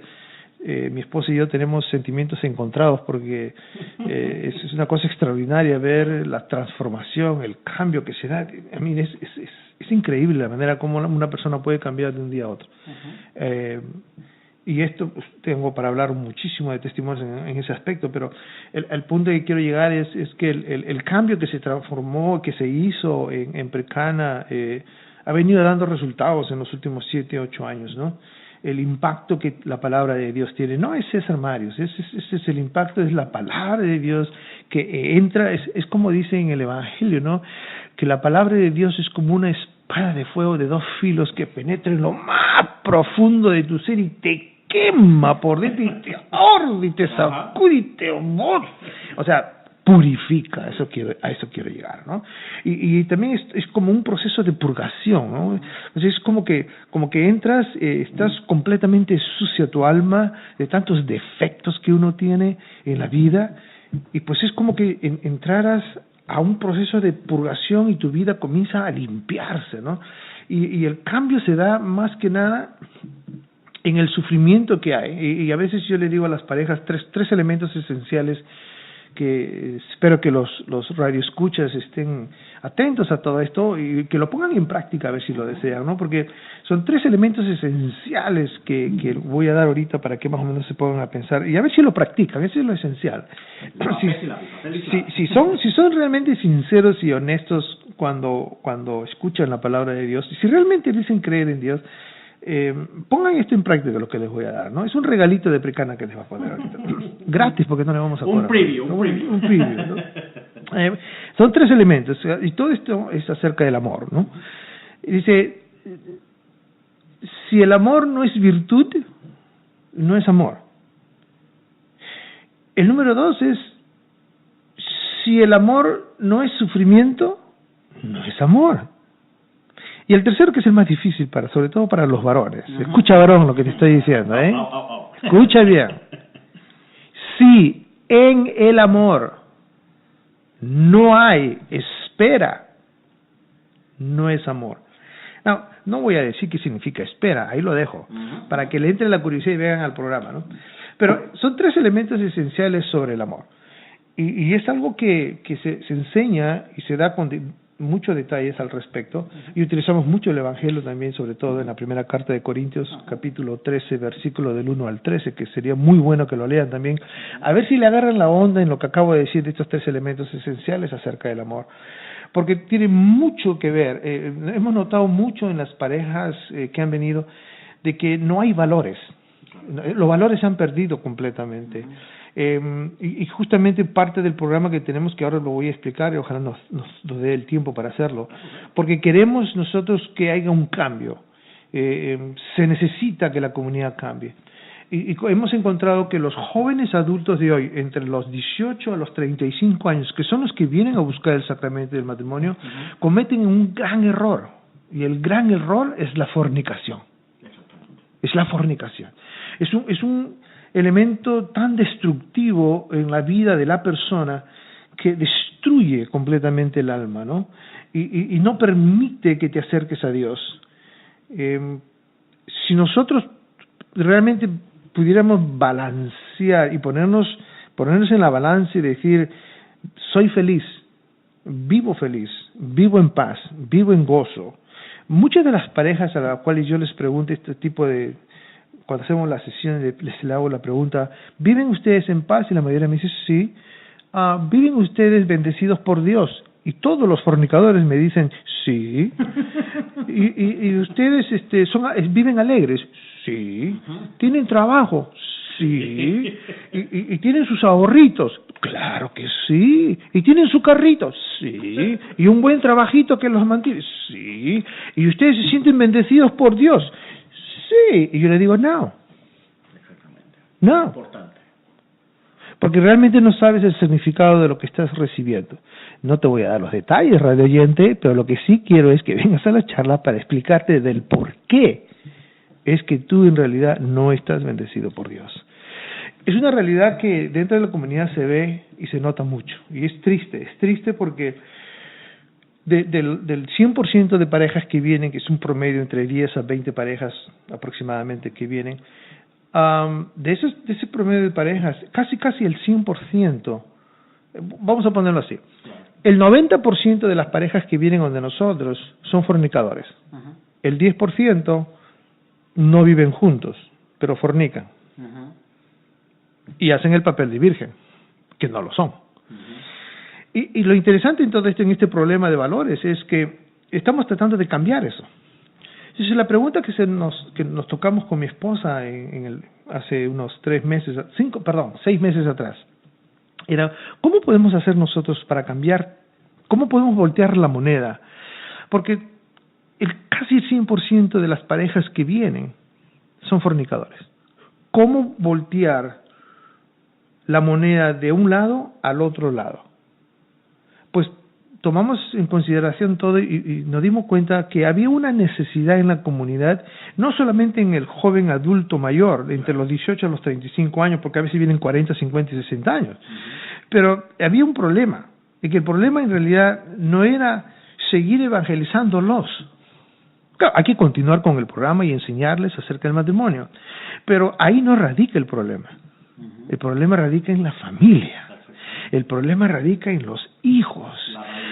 mi esposa y yo tenemos sentimientos encontrados porque es una cosa extraordinaria ver la transformación, el cambio que se da. A mí es increíble la manera como una persona puede cambiar de un día a otro. Y esto pues, tengo para hablar muchísimo de testimonios en ese aspecto, pero el punto que quiero llegar es que el cambio que se transformó, que se hizo en Precana, ha venido dando resultados en los últimos 7, 8 años, ¿no? El impacto que la palabra de Dios tiene, no es César Marius, ese es el impacto, es la palabra de Dios que entra, es como dice en el Evangelio, ¿no? Que la palabra de Dios es como una espada de fuego de 2 filos que penetra en lo más profundo de tu ser y te quema por dentro y te ahorca y te sacude y te humor. O sea, purifica, a eso quiero llegar, ¿no? Y también es como un proceso de purgación, ¿no? O sea, es como que entras, estás completamente sucia tu alma de tantos defectos que uno tiene en la vida, y pues es como que entraras a un proceso de purgación y tu vida comienza a limpiarse, ¿no? Y el cambio se da más que nada en el sufrimiento que hay, y a veces yo le digo a las parejas tres elementos esenciales que espero que los radioescuchas estén atentos a todo esto y que lo pongan en práctica a ver si lo desean, ¿no? Porque son 3 elementos esenciales que voy a dar ahorita para que más o menos se pongan a pensar y a ver si lo practican, eso es lo esencial. Si son realmente sinceros y honestos cuando escuchan la palabra de Dios, si realmente dicen creer en Dios, pongan esto en práctica lo que les voy a dar, ¿no? Es un regalito de Precana que les va a poner ahorita. Gratis porque no le vamos a poner. Un preview, ¿no? Son 3 elementos y todo esto es acerca del amor, ¿no? Y dice, si el amor no es virtud, no es amor. El número 2 es, si el amor no es sufrimiento, no es amor. Y el tercero, que es el más difícil, sobre todo para los varones. Escucha, varón, lo que te estoy diciendo, ¿eh? Escucha bien. Si en el amor no hay espera, no es amor. No voy a decir qué significa espera, ahí lo dejo, para que le entre la curiosidad y vean al programa, ¿no? Pero son 3 elementos esenciales sobre el amor. Y es algo que se enseña y se da con muchos detalles al respecto, y utilizamos mucho el Evangelio también, sobre todo en la primera carta de Corintios, capítulo 13, versículo del 1 al 13, que sería muy bueno que lo lean también, a ver si le agarran la onda en lo que acabo de decir de estos 3 elementos esenciales acerca del amor, porque tiene mucho que ver. Hemos notado mucho en las parejas que han venido de que no hay valores, los valores se han perdido completamente. Y justamente parte del programa que tenemos, que ahora lo voy a explicar y ojalá nos dé el tiempo para hacerlo, porque queremos nosotros que haya un cambio, se necesita que la comunidad cambie. Y hemos encontrado que los jóvenes adultos de hoy, entre los 18 a los 35 años, que son los que vienen a buscar el sacramento del matrimonio, cometen un gran error, y el gran error es la fornicación. Es la fornicación. Es un elemento tan destructivo en la vida de la persona que destruye completamente el alma, ¿no? Y no permite que te acerques a Dios. Si nosotros realmente pudiéramos balancear y ponernos en la balanza y decir, soy feliz, vivo feliz, vivo en paz, vivo en gozo. Muchas de las parejas a las cuales yo les pregunto este tipo de, cuando hacemos la sesión, les hago la pregunta, ¿viven ustedes en paz? Y la mayoría me dice sí. ¿Viven ustedes bendecidos por Dios? Y todos los fornicadores me dicen sí. y ustedes viven alegres, sí. ¿Tienen trabajo? Sí. ¿Y tienen sus ahorritos? Claro que sí. ¿Y tienen su carrito? Sí. ¿Y un buen trabajito que los mantiene? Sí. ¿Y ustedes se sienten bendecidos por Dios? Sí. Y yo le digo no. Exactamente. No. Es importante. Porque realmente no sabes el significado de lo que estás recibiendo. No te voy a dar los detalles, radio oyente, pero lo que sí quiero es que vengas a la charla para explicarte del por qué es que tú en realidad no estás bendecido por Dios. Es una realidad que dentro de la comunidad se ve y se nota mucho. Y es triste porque del 100% de parejas que vienen, que es un promedio entre 10 a 20 parejas aproximadamente que vienen, de ese promedio de parejas, casi el 100%, vamos a ponerlo así, el 90% de las parejas que vienen donde nosotros son fornicadores. Uh-huh. El 10% no viven juntos, pero fornican. Uh-huh. Y hacen el papel de virgen, que no lo son. Uh-huh. Y lo interesante en todo esto, en este problema de valores, es que estamos tratando de cambiar eso. Entonces, la pregunta que nos tocamos con mi esposa hace unos 6 meses atrás, era, ¿cómo podemos hacer nosotros para cambiar? ¿Cómo podemos voltear la moneda? Porque casi el 100% de las parejas que vienen son fornicadores. ¿Cómo voltear la moneda de un lado al otro lado? Pues tomamos en consideración todo y nos dimos cuenta que había una necesidad en la comunidad, no solamente en el joven adulto mayor, entre los 18 a los 35 años, porque a veces vienen 40, 50 y 60 años, pero había un problema, y que el problema en realidad no era seguir evangelizándolos. Claro, hay que continuar con el programa y enseñarles acerca del matrimonio, pero ahí no radica el problema. El problema radica en la familia. El problema radica en los hijos.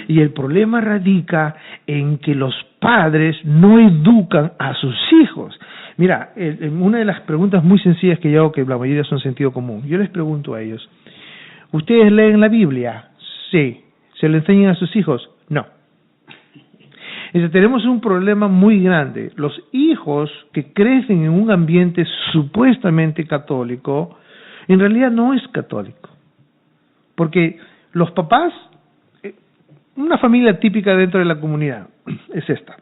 Y el problema radica en que los padres no educan a sus hijos. Mira, una de las preguntas muy sencillas que yo hago, que la mayoría son sentido común, yo les pregunto a ellos, ¿ustedes leen la Biblia? Sí. ¿Se lo enseñan a sus hijos? No. Entonces, tenemos un problema muy grande. Los hijos que crecen en un ambiente supuestamente católico, en realidad no es católico. Porque los papás, una familia típica dentro de la comunidad, es esta.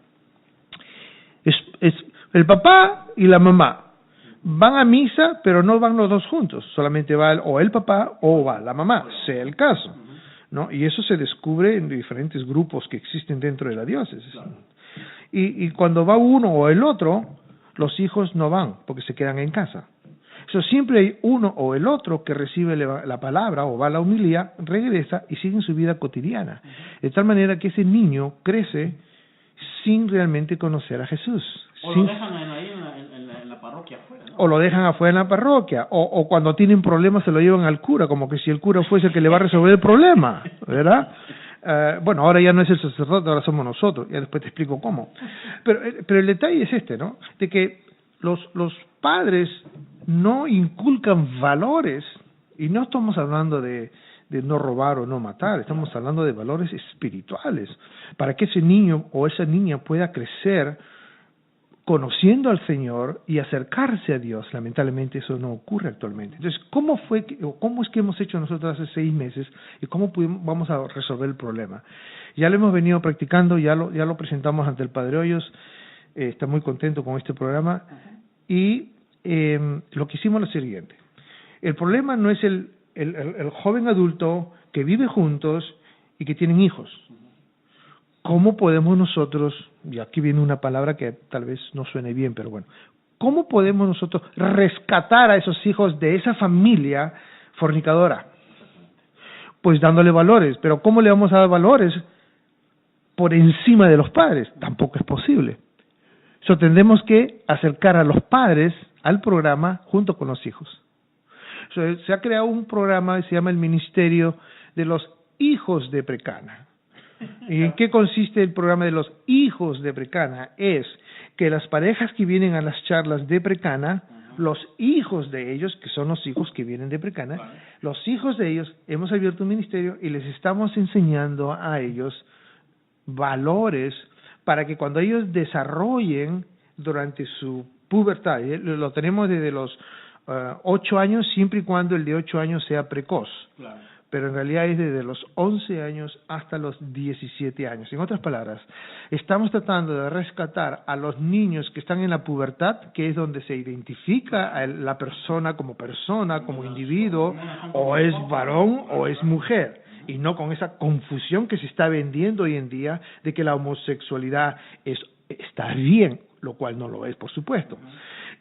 Es el papá y la mamá. Van a misa, pero no van los dos juntos. Solamente va o el papá o va la mamá, sea el caso, ¿no? Y eso se descubre en diferentes grupos que existen dentro de la diócesis. Y cuando va uno o el otro, los hijos no van, porque se quedan en casa. Siempre hay uno o el otro que recibe la palabra o va a la homilía, regresa y sigue en su vida cotidiana. De tal manera que ese niño crece sin realmente conocer a Jesús. O lo dejan ahí en la parroquia afuera, ¿no? O lo dejan afuera en la parroquia. O cuando tienen problemas se lo llevan al cura, como que si el cura fuese el que le va a resolver el problema, ¿verdad? Bueno, ahora ya no es el sacerdote, ahora somos nosotros. Ya después te explico cómo. Pero el detalle es este, ¿no? De que los padres no inculcan valores, y no estamos hablando de no robar o no matar, estamos hablando de valores espirituales, para que ese niño o esa niña pueda crecer conociendo al Señor y acercarse a Dios. Lamentablemente eso no ocurre actualmente. Entonces, ¿cómo es que hemos hecho nosotros hace 6 meses y cómo vamos a resolver el problema? Ya lo hemos venido practicando, ya lo presentamos ante el Padre Hoyos, está muy contento con este programa, y lo que hicimos es lo siguiente. El problema no es el joven adulto que vive juntos y que tienen hijos. ¿Cómo podemos nosotros, y aquí viene una palabra que tal vez no suene bien, pero bueno, ¿cómo podemos nosotros rescatar a esos hijos de esa familia fornicadora? Pues dándole valores. Pero ¿cómo le vamos a dar valores por encima de los padres? Tampoco es posible. Tendremos que acercar a los padres al programa junto con los hijos. Se ha creado un programa que se llama el Ministerio de los Hijos de Precana. ¿Y en qué consiste el programa de los hijos de Precana? Es que las parejas que vienen a las charlas de Precana, los hijos de ellos, que son los hijos que vienen de Precana, los hijos de ellos, hemos abierto un ministerio y les estamos enseñando a ellos valores para que cuando ellos desarrollen durante su pubertad, lo tenemos desde los 8 años, siempre y cuando el de 8 años sea precoz. Claro. Pero en realidad es desde los 11 años hasta los 17 años. En otras palabras, estamos tratando de rescatar a los niños que están en la pubertad, que es donde se identifica a la persona, como individuo, o es varón o es mujer, y no con esa confusión que se está vendiendo hoy en día de que la homosexualidad está bien, lo cual no lo es, por supuesto.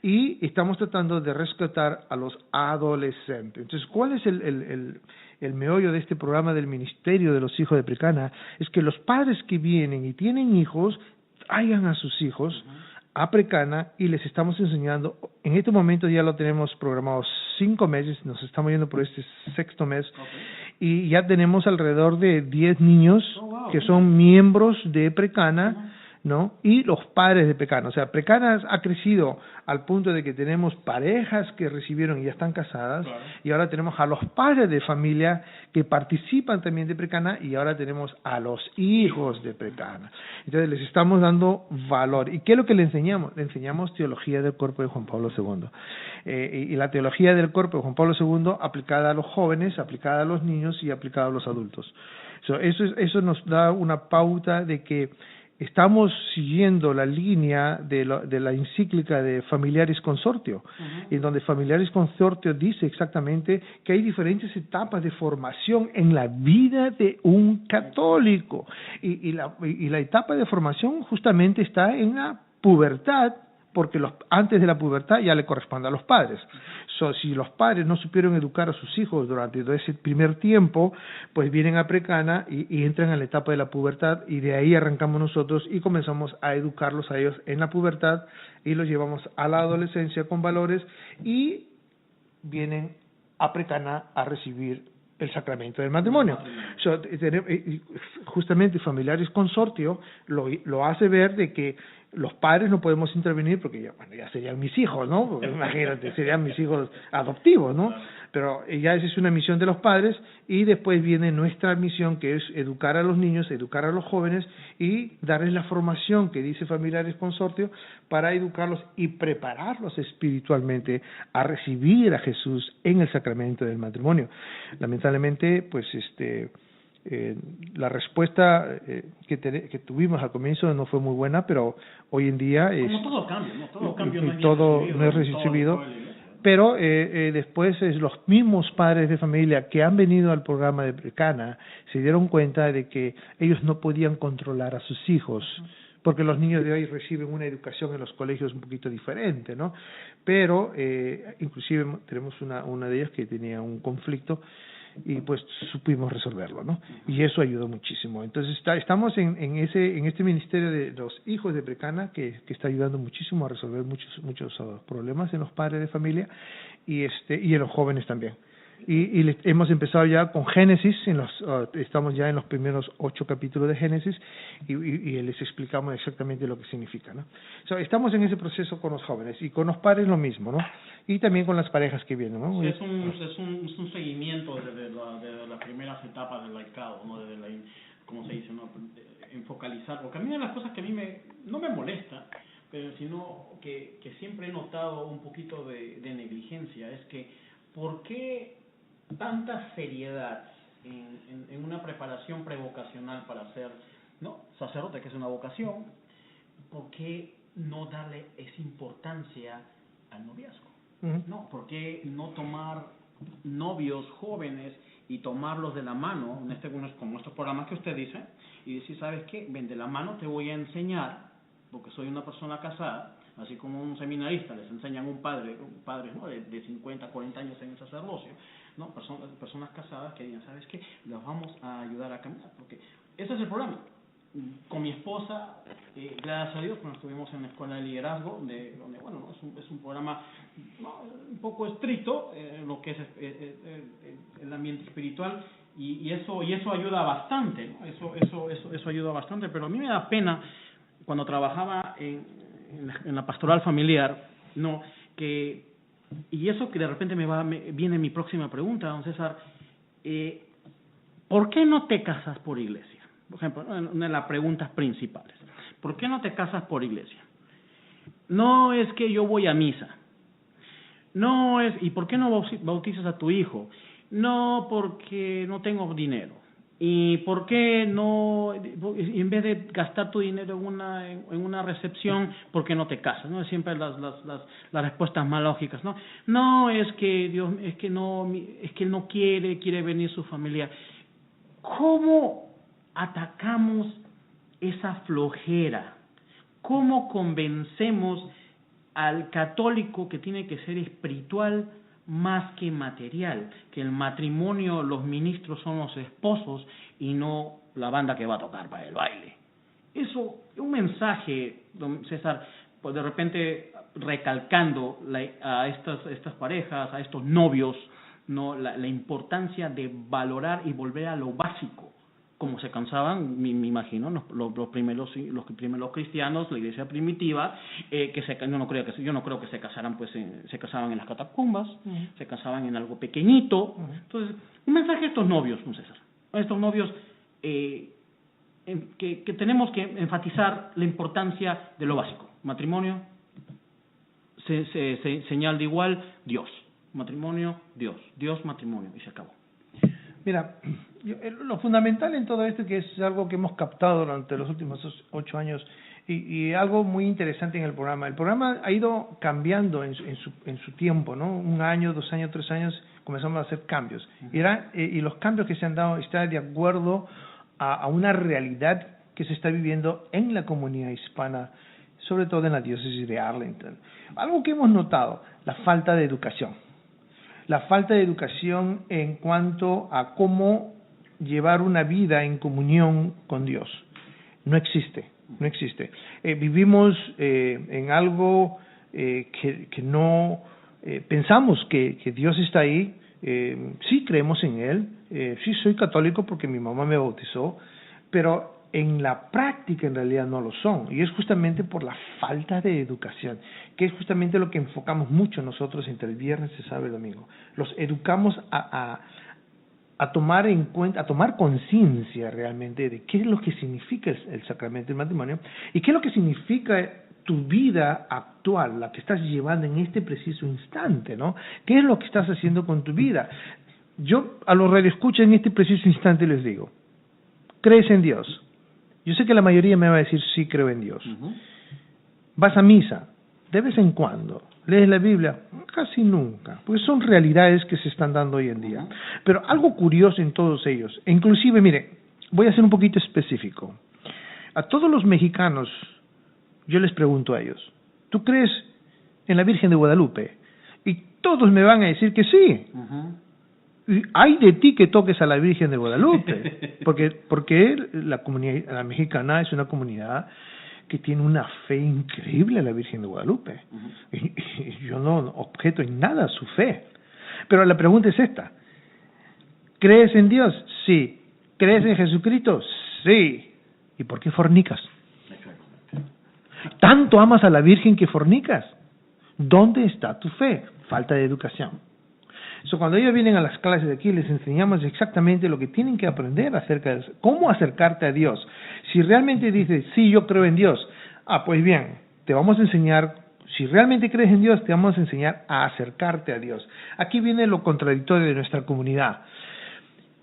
Y estamos tratando de rescatar a los adolescentes. Entonces, ¿cuál es el meollo de este programa del Ministerio de los Hijos de Precana? Es que los padres que vienen y tienen hijos, traigan a sus hijos a Precana y les estamos enseñando. En este momento ya lo tenemos programado 5 meses, nos estamos yendo por este 6º mes, y ya tenemos alrededor de 10 niños que son miembros de Precana, ¿no? Y los padres de Precana. O sea, Precana ha crecido al punto de que tenemos parejas que recibieron y ya están casadas, y ahora tenemos a los padres de familia que participan también de Precana, y ahora tenemos a los hijos de Precana. Entonces les estamos dando valor. ¿Y qué es lo que le enseñamos? Le enseñamos teología del cuerpo de Juan Pablo II. Y la teología del cuerpo de Juan Pablo II aplicada a los jóvenes, aplicada a los niños y aplicada a los adultos. Eso nos da una pauta de que estamos siguiendo la línea de la encíclica de Familiaris Consortio, en donde Familiaris Consortio dice exactamente que hay diferentes etapas de formación en la vida de un católico, y la etapa de formación justamente está en la pubertad, porque antes de la pubertad ya le corresponde a los padres. Si los padres no supieron educar a sus hijos durante ese primer tiempo, pues vienen a Precana y entran en la etapa de la pubertad, y de ahí arrancamos nosotros y comenzamos a educarlos a ellos en la pubertad y los llevamos a la adolescencia con valores, y vienen a Precana a recibir el sacramento del matrimonio. Justamente Familiaris Consortio lo hace ver de que los padres no podemos intervenir porque ya serían mis hijos, ¿no? Imagínate, serían mis hijos adoptivos, ¿no? Pero ya esa es una misión de los padres, y después viene nuestra misión, que es educar a los niños, educar a los jóvenes y darles la formación que dice Familiaris Consortio para educarlos y prepararlos espiritualmente a recibir a Jesús en el sacramento del matrimonio. Lamentablemente, pues la respuesta que tuvimos al comienzo no fue muy buena, pero hoy en día como todo cambio, ¿no? Todo cambio no es recibido. Pero después los mismos padres de familia que han venido al programa de Precana se dieron cuenta de que ellos no podían controlar a sus hijos, porque los niños de hoy reciben una educación en los colegios un poquito diferente, ¿no? Pero inclusive tenemos una de ellas que tenía un conflicto, y pues supimos resolverlo, ¿no? Y eso ayudó muchísimo. Entonces estamos en este ministerio de los hijos de Precana que está ayudando muchísimo a resolver muchos problemas en los padres de familia y en los jóvenes también. Y hemos empezado ya con Génesis, estamos ya en los primeros 8 capítulos de Génesis, y les explicamos exactamente lo que significa, ¿no? Estamos en ese proceso con los jóvenes, y con los padres lo mismo, ¿no? Y también con las parejas que vienen, ¿no? Sí, es un seguimiento desde las primeras etapas del laicado, ¿no? Desde ¿cómo se dice? ¿No? Enfocalizar, porque a mí una de las cosas que a mí no me molesta, pero sino que siempre he notado un poquito de negligencia, es que ¿por qué tanta seriedad en una preparación prevocacional para ser, ¿no?, sacerdote, que es una vocación? ¿Por qué no darle esa importancia al noviazgo? ¿No? ¿Por qué no tomar novios jóvenes y tomarlos de la mano, como estos programas que usted dice, y decir, ¿sabes qué? Ven, de la mano te voy a enseñar, porque soy una persona casada, así como un seminarista les enseñan un padre, ¿no?, de 50, 40 años en el sacerdocio, ¿no? Personas casadas que digan, ¿sabes qué? Los vamos a ayudar a caminar, porque ese es el programa. Con mi esposa, gracias a Dios, cuando estuvimos en la escuela de liderazgo, donde bueno, es un programa, ¿no?, un poco estricto, lo que es el ambiente espiritual, y eso ayuda bastante, ¿no? Eso ayuda bastante, pero a mí me da pena cuando trabajaba en la pastoral familiar, no, y eso que de repente viene mi próxima pregunta, don César, ¿por qué no te casas por iglesia? Por ejemplo, una de las preguntas principales, ¿por qué no te casas por iglesia? No es que yo voy a misa, ¿y por qué no bautizas a tu hijo? No, porque no tengo dinero. ¿Y por qué no, en vez de gastar tu dinero en una recepción, por qué no te casas? ¿No? Siempre las respuestas más lógicas, ¿no? No, es que Dios, es que él no quiere venir su familia. ¿Cómo atacamos esa flojera? ¿Cómo convencemos al católico que tiene que ser espiritual más que material, que el matrimonio, los ministros son los esposos y no la banda que va a tocar para el baile? Eso, un mensaje, don César, pues de repente recalcando a estas parejas, a estos novios, no, la importancia de valorar y volver a lo básico, como se cansaban, me imagino, los primeros cristianos, la iglesia primitiva, yo no creo que se casaran, pues se casaban en las catacumbas, se casaban en algo pequeñito. Entonces, un mensaje a estos novios, don César, a estos novios que tenemos que enfatizar la importancia de lo básico. Matrimonio, señal de igual, Dios. Matrimonio, Dios, matrimonio, y se acabó. Mira, lo fundamental en todo esto, que es algo que hemos captado durante los últimos 8 años, y algo muy interesante en el programa ha ido cambiando en su tiempo, ¿no? 1 año, 2 años, 3 años comenzamos a hacer cambios, y los cambios que se han dado están de acuerdo a una realidad que se está viviendo en la comunidad hispana, sobre todo en la diócesis de Arlington. Algo que hemos notado, la falta de educación. La falta de educación en cuanto a cómo llevar una vida en comunión con Dios. No existe. Vivimos en algo que no pensamos que Dios está ahí. Sí creemos en Él, sí soy católico porque mi mamá me bautizó, pero en la práctica en realidad no lo son, y es justamente por la falta de educación, que es justamente lo que enfocamos mucho nosotros entre el viernes, el sábado y el domingo. Los educamos a tomar en cuenta, a tomar conciencia realmente de qué es lo que significa el sacramento del matrimonio y qué es lo que significa tu vida actual, la que estás llevando en este preciso instante, ¿no? ¿Qué es lo que estás haciendo con tu vida? Yo a los radioescuchas en este preciso instante les digo, ¿crees en Dios? Yo sé que la mayoría me va a decir, sí, creo en Dios. ¿Vas a misa? De vez en cuando. ¿Lees la Biblia? Casi nunca, porque son realidades que se están dando hoy en día. Pero algo curioso en todos ellos, e inclusive, mire, voy a ser un poquito específico. A todos los mexicanos, yo les pregunto a ellos, ¿tú crees en la Virgen de Guadalupe? Y todos me van a decir que sí. Y hay de ti que toques a la Virgen de Guadalupe, porque la comunidad mexicana es una comunidad que tiene una fe increíble a la Virgen de Guadalupe. Y yo no objeto en nada su fe. Pero la pregunta es esta: ¿crees en Dios? Sí. ¿Crees en Jesucristo? Sí. ¿Y por qué fornicas? ¿Tanto amas a la Virgen que fornicas? ¿Dónde está tu fe? Falta de educación. Cuando ellos vienen a las clases de aquí, les enseñamos exactamente lo que tienen que aprender acerca de cómo acercarte a Dios. Si realmente dices, sí, yo creo en Dios, pues bien, te vamos a enseñar, si realmente crees en Dios, te vamos a enseñar a acercarte a Dios. Aquí viene lo contradictorio de nuestra comunidad.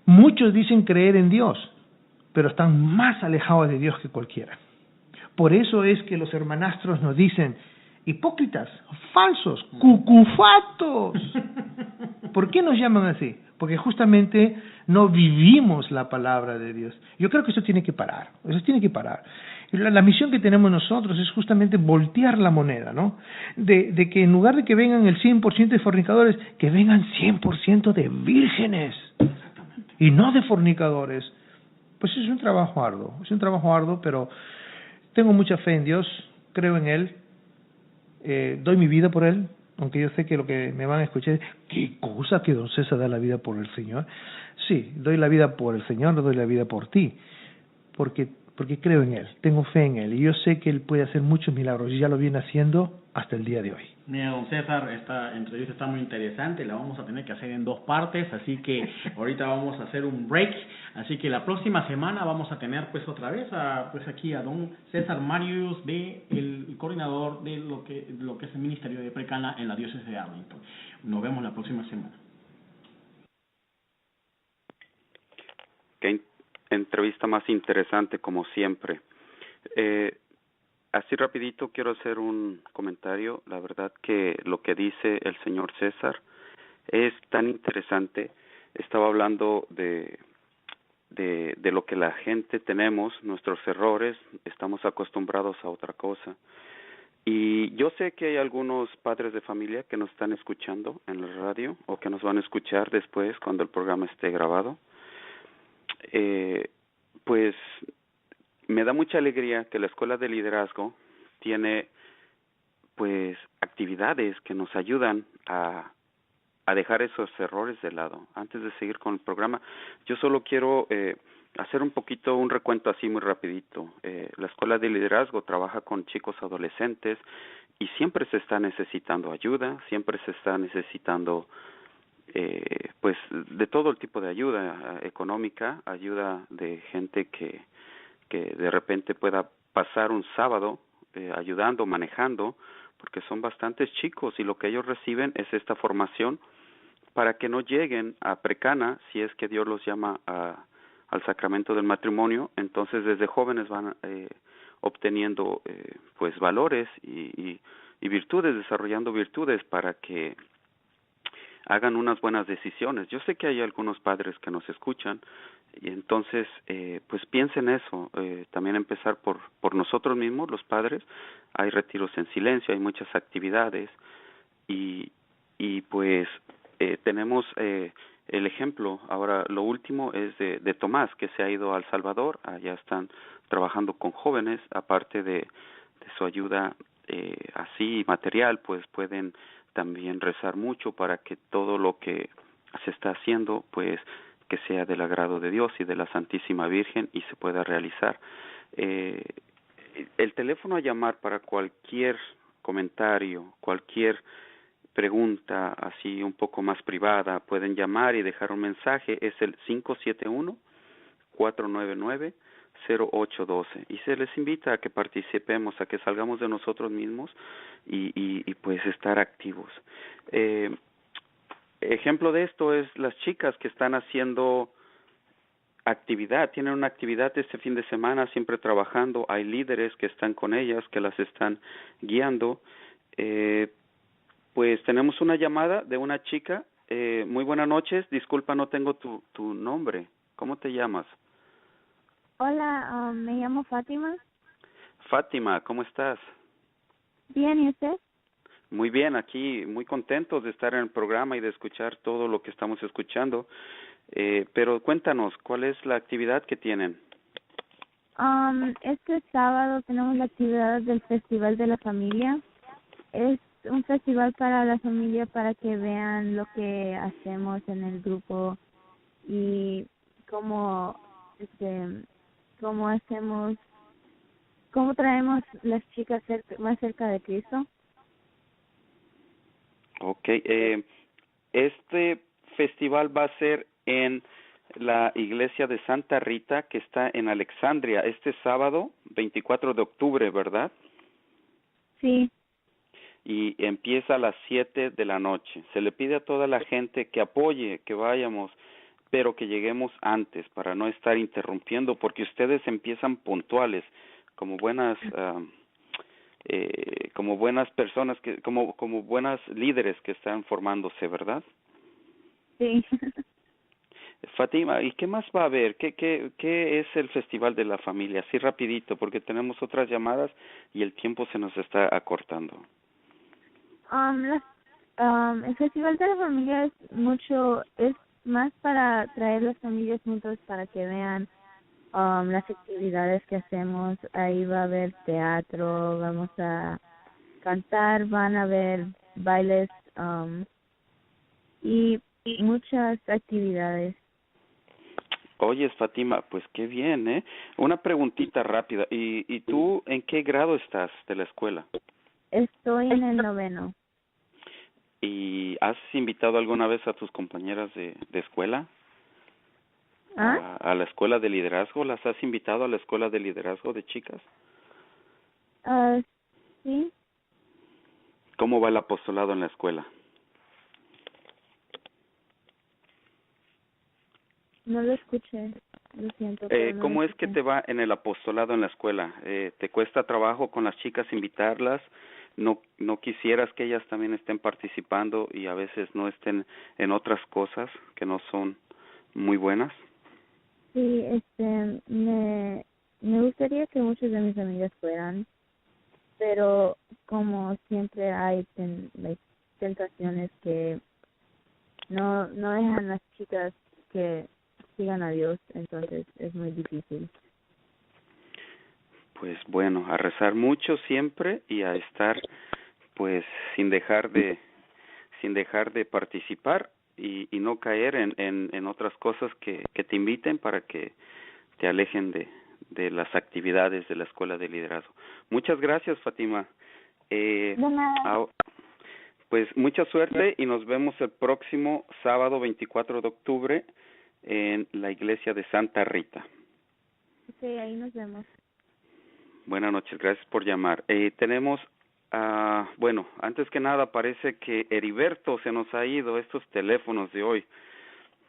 Muchos dicen creer en Dios, pero están más alejados de Dios que cualquiera. Por eso es que los hermanastros nos dicen, hipócritas, falsos, cucufatos. ¿Por qué nos llaman así? Porque justamente no vivimos la palabra de Dios. Yo creo que eso tiene que parar. La misión que tenemos nosotros es justamente voltear la moneda, ¿no? De que en lugar de que vengan el 100% de fornicadores, que vengan 100% de vírgenes. Y no de fornicadores. Pues es un trabajo arduo, pero tengo mucha fe en Dios, creo en Él, doy mi vida por Él, aunque yo sé que lo que me van a escuchar es, ¿qué cosa que don César da la vida por el Señor? Sí, doy la vida por el Señor, doy la vida por ti, porque creo en Él, tengo fe en Él, y yo sé que Él puede hacer muchos milagros, y ya lo viene haciendo hasta el día de hoy. Mira, don César, esta entrevista está muy interesante, la vamos a tener que hacer en 2 partes, así que ahorita vamos a hacer un break, así que la próxima semana vamos a tener pues otra vez aquí a don César Marius, el coordinador de lo que es el Ministerio de Precana en la diócesis de Arlington. Nos vemos la próxima semana. Qué entrevista más interesante, como siempre. Así rapidito quiero hacer un comentario. La verdad que lo que dice el señor César es tan interesante. Estaba hablando de lo que la gente tenemos, nuestros errores, estamos acostumbrados a otra cosa. Y yo sé que hay algunos padres de familia que nos están escuchando en la radio o que nos van a escuchar después cuando el programa esté grabado. Pues me da mucha alegría que la Escuela de Liderazgo tiene pues actividades que nos ayudan a dejar esos errores de lado. Antes de seguir con el programa, yo solo quiero hacer un recuento así muy rapidito. La Escuela de Liderazgo trabaja con chicos adolescentes y siempre se está necesitando ayuda, siempre se está necesitando pues de todo el tipo de ayuda económica, ayuda de gente que de repente pueda pasar un sábado ayudando, manejando, porque son bastantes chicos y lo que ellos reciben es esta formación para que no lleguen a precana si es que Dios los llama al sacramento del matrimonio. Entonces desde jóvenes van obteniendo pues valores y virtudes, desarrollando virtudes para que hagan unas buenas decisiones. Yo sé que hay algunos padres que nos escuchan y entonces pues piensen eso, también empezar por nosotros mismos, los padres. Hay retiros en silencio, hay muchas actividades y pues tenemos el ejemplo. Ahora lo último es de Tomás, que se ha ido a El Salvador. Allá están trabajando con jóvenes, aparte de su ayuda así material, pues pueden también rezar mucho para que todo lo que se está haciendo pues que sea del agrado de Dios y de la Santísima Virgen y se pueda realizar. El teléfono a llamar para cualquier comentario, cualquier pregunta así un poco más privada, pueden llamar y dejar un mensaje, es el 571-499-0812 y se les invita a que participemos, a que salgamos de nosotros mismos y pues estar activos. Ejemplo de esto es las chicas que están haciendo actividad, tienen una actividad este fin de semana, siempre trabajando, hay líderes que están con ellas, que las están guiando. Pues tenemos una llamada de una chica. Muy buenas noches, disculpa, no tengo tu nombre. ¿Cómo te llamas? Hola, me llamo Fátima. Fátima, ¿cómo estás? Bien, ¿y usted? Muy bien, aquí muy contentos de estar en el programa y de escuchar todo lo que estamos escuchando. Pero cuéntanos, ¿cuál es la actividad que tienen? Este sábado tenemos la actividad del Festival de la Familia. Es un festival para la familia para que vean lo que hacemos en el grupo y cómo traemos las chicas más cerca de Cristo. Okay, este festival va a ser en la iglesia de Santa Rita, que está en Alexandria, este sábado 24 de octubre, ¿verdad? Sí. Y empieza a las 7 de la noche. Se le pide a toda la gente que apoye, que vayamos, pero que lleguemos antes para no estar interrumpiendo, porque ustedes empiezan puntuales, como buenas personas, como buenas líderes que están formándose, ¿verdad? Sí. Fátima, ¿y qué más va a haber? ¿Qué es el Festival de la Familia? Así rapidito, porque tenemos otras llamadas y el tiempo se nos está acortando. El Festival de la Familia es más para traer las familias juntos para que vean las actividades que hacemos. Ahí va a haber teatro, vamos a cantar, van a haber bailes y muchas actividades. Oyes, Fátima, pues qué bien, ¿eh? Una preguntita rápida. ¿Y tú en qué grado estás de la escuela? Estoy en el 9º. ¿Y has invitado alguna vez a tus compañeras de escuela? ¿Ah? ¿A la escuela de liderazgo? ¿Las has invitado a la escuela de liderazgo de chicas? Sí. ¿Cómo va el apostolado en la escuela? No lo escuché, lo siento. Pero no ¿Cómo lo es que escuché. te va en el apostolado en la escuela? ¿Te cuesta trabajo con las chicas invitarlas? ¿No quisieras que ellas también estén participando y a veces no estén en otras cosas que no son muy buenas? Sí, me gustaría que muchas de mis amigas fueran, pero como siempre hay tentaciones que no dejan a las chicas que sigan a Dios, entonces es muy difícil. Pues bueno, a rezar mucho siempre y a estar pues sin dejar de participar y no caer en otras cosas que te inviten para que te alejen de las actividades de la escuela de liderazgo. Muchas gracias, Fátima. De nada. Pues mucha suerte y nos vemos el próximo sábado 24 de octubre en la iglesia de Santa Rita. Sí, ahí nos vemos. Buenas noches, gracias por llamar. Tenemos, bueno, antes que nada parece que Heriberto se nos ha ido estos teléfonos de hoy.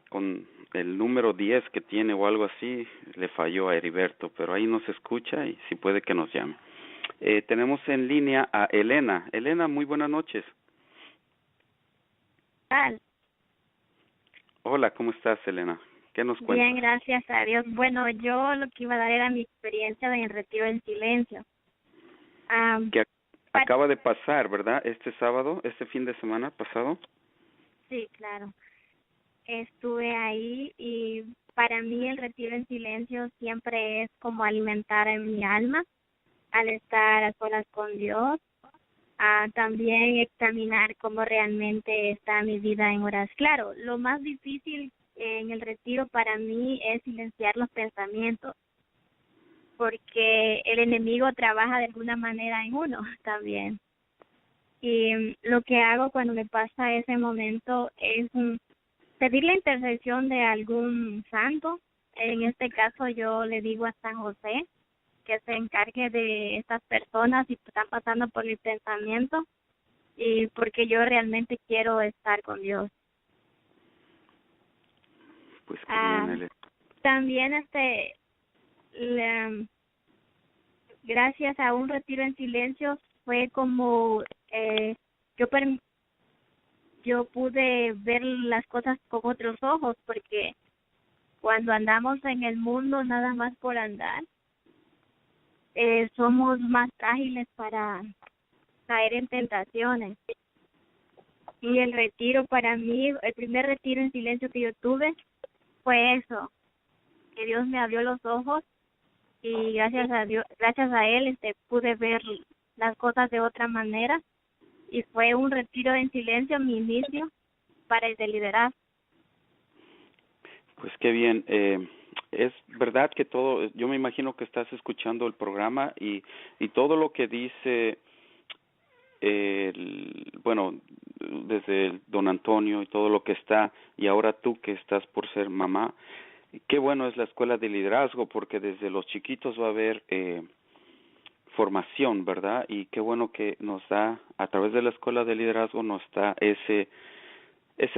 Con el número 10 que tiene o algo así, le falló a Heriberto, pero ahí nos escucha y si puede que nos llame. Tenemos en línea a Elena. Elena, muy buenas noches. Hola, ¿cómo estás, Elena? ¿Qué nos cuentas? Bien, gracias a Dios. Bueno, yo lo que iba a dar era mi experiencia en el retiro en silencio. Que acaba de pasar, ¿verdad? Este sábado, este fin de semana pasado. Sí, claro. Estuve ahí y para mí el retiro en silencio siempre es como alimentar en mi alma al estar a solas con Dios. También examinar cómo realmente está mi vida en horas. Claro, lo más difícil en el retiro para mí es silenciar los pensamientos, porque el enemigo trabaja de alguna manera en uno también. Y lo que hago cuando me pasa ese momento es pedir la intercesión de algún santo. En este caso yo le digo a San José que se encargue de estas personas si están pasando por mi pensamiento, y porque yo realmente quiero estar con Dios. Pues qué bien, Elena. También gracias a un retiro en silencio fue como yo pude ver las cosas con otros ojos, porque cuando andamos en el mundo nada más por andar, somos más ágiles para caer en tentaciones. Y el retiro para mí, el primer retiro en silencio que yo tuve fue eso, que Dios me abrió los ojos y gracias a Dios, gracias a él pude ver las cosas de otra manera, y fue un retiro en silencio mi inicio para el de liderazgo. Pues qué bien. Es verdad que todo, yo me imagino que estás escuchando el programa y todo lo que dice bueno, desde el don Antonio y todo lo que está, y ahora tú que estás por ser mamá, qué bueno es la escuela de liderazgo, porque desde los chiquitos va a haber formación, ¿verdad? Y qué bueno que nos da, a través de la escuela de liderazgo nos da ese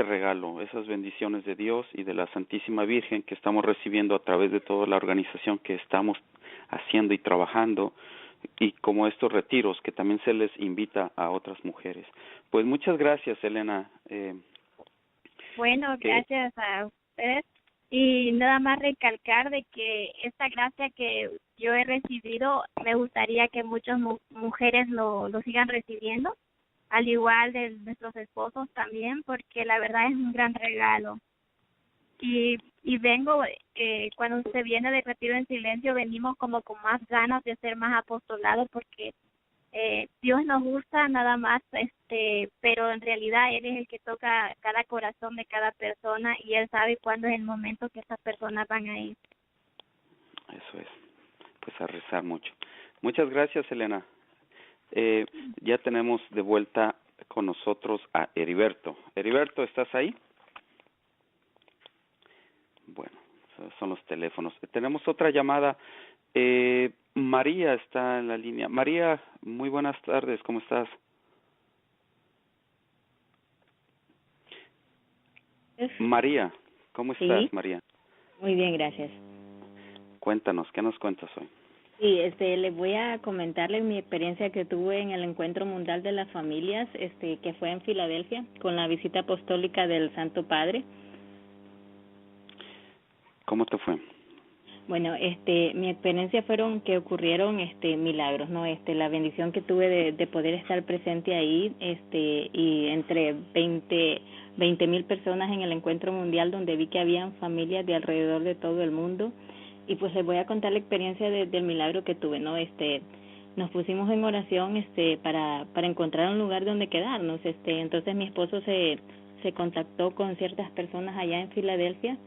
regalo, esas bendiciones de Dios y de la Santísima Virgen que estamos recibiendo a través de toda la organización que estamos haciendo y trabajando, y como estos retiros que también se les invita a otras mujeres. Pues muchas gracias, Elena. Bueno, gracias a ustedes, y nada más recalcar de que esta gracia que yo he recibido, me gustaría que muchas mujeres lo sigan recibiendo, al igual de nuestros esposos también, porque la verdad es un gran regalo. Y vengo, cuando se viene de retiro en silencio, venimos como con más ganas de hacer más apostolado, porque Dios nos usa nada más, pero en realidad Él es el que toca cada corazón de cada persona y Él sabe cuándo es el momento que esas personas van a ir. Eso es, pues a rezar mucho. Muchas gracias, Elena. Ya tenemos de vuelta con nosotros a Heriberto. Heriberto, ¿estás ahí? Bueno, esos son los teléfonos. Tenemos otra llamada. María está en la línea. María, muy buenas tardes, ¿cómo estás? María, ¿cómo estás, Sí. María? Muy bien, gracias. Cuéntanos, ¿qué nos cuentas hoy? Sí, les voy a comentarle mi experiencia que tuve en el Encuentro Mundial de las Familias, que fue en Filadelfia, con la visita apostólica del Santo Padre. ¿Cómo te fue? Bueno, mi experiencia fueron que ocurrieron milagros, ¿no? La bendición que tuve de poder estar presente ahí, y entre 20,000 personas en el Encuentro Mundial, donde vi que habían familias de alrededor de todo el mundo. Y pues les voy a contar la experiencia del milagro que tuve, ¿no? Nos pusimos en oración para encontrar un lugar donde quedarnos. Entonces mi esposo se contactó con ciertas personas allá en Filadelfia.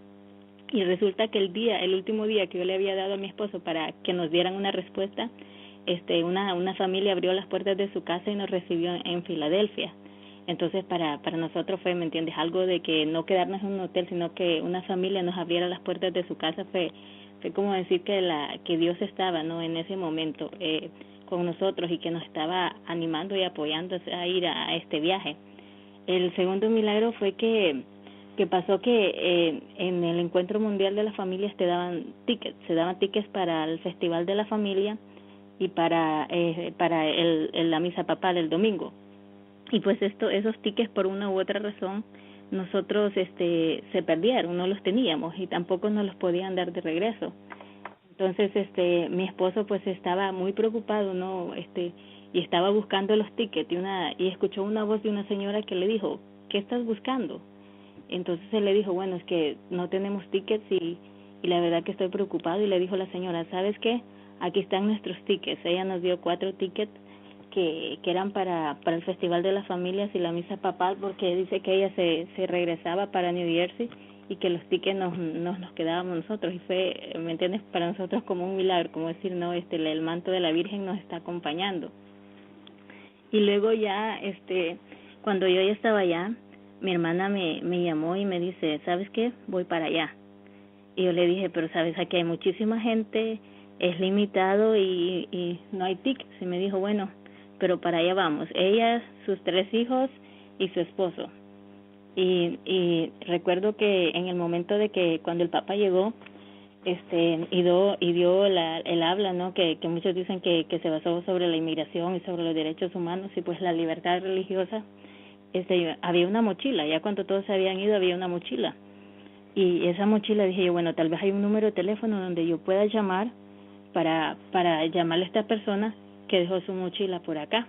Y resulta que el último día que yo le había dado a mi esposo para que nos dieran una respuesta, una familia abrió las puertas de su casa y nos recibió en Filadelfia. Entonces para nosotros fue, ¿me entiendes? Algo de que no quedarnos en un hotel, sino que una familia nos abriera las puertas de su casa. Fue como decir que Dios estaba, ¿no? En ese momento con nosotros y que nos estaba animando y apoyando a ir a este viaje. El segundo milagro fue que pasó que en el Encuentro Mundial de las Familias se daban tickets para el Festival de la Familia y para la misa papal el domingo. Y pues esos tickets, por una u otra razón, nosotros se perdieron, no los teníamos y tampoco nos los podían dar de regreso. Entonces mi esposo pues estaba muy preocupado, ¿no? Y estaba buscando los tickets y escuchó una voz de una señora que le dijo, ¿qué estás buscando? Entonces él le dijo, bueno, es que no tenemos tickets y la verdad que estoy preocupado. Y le dijo la señora, ¿sabes qué? Aquí están nuestros tickets. Ella nos dio 4 tickets que eran para el Festival de las Familias y la misa papal, porque dice que ella se regresaba para New Jersey y que los tickets nos quedábamos nosotros. Y fue, ¿me entiendes? Para nosotros como un milagro, como decir, no, el manto de la Virgen nos está acompañando. Y luego ya, cuando yo ya estaba allá, mi hermana me llamó y me dice, ¿sabes qué? Voy para allá. Y yo le dije, pero sabes, aquí hay muchísima gente, es limitado y no hay tickets. Y me dijo, bueno, pero para allá vamos. Ella, sus 3 hijos y su esposo. Y recuerdo que en el momento de que cuando el Papa llegó, y dio el habla, ¿no? Que muchos dicen que se basó sobre la inmigración y sobre los derechos humanos y pues la libertad religiosa. Había una mochila, ya cuando todos se habían ido había una mochila, y esa mochila dije yo, bueno, tal vez hay un número de teléfono donde yo pueda llamar para llamarle a esta persona que dejó su mochila por acá.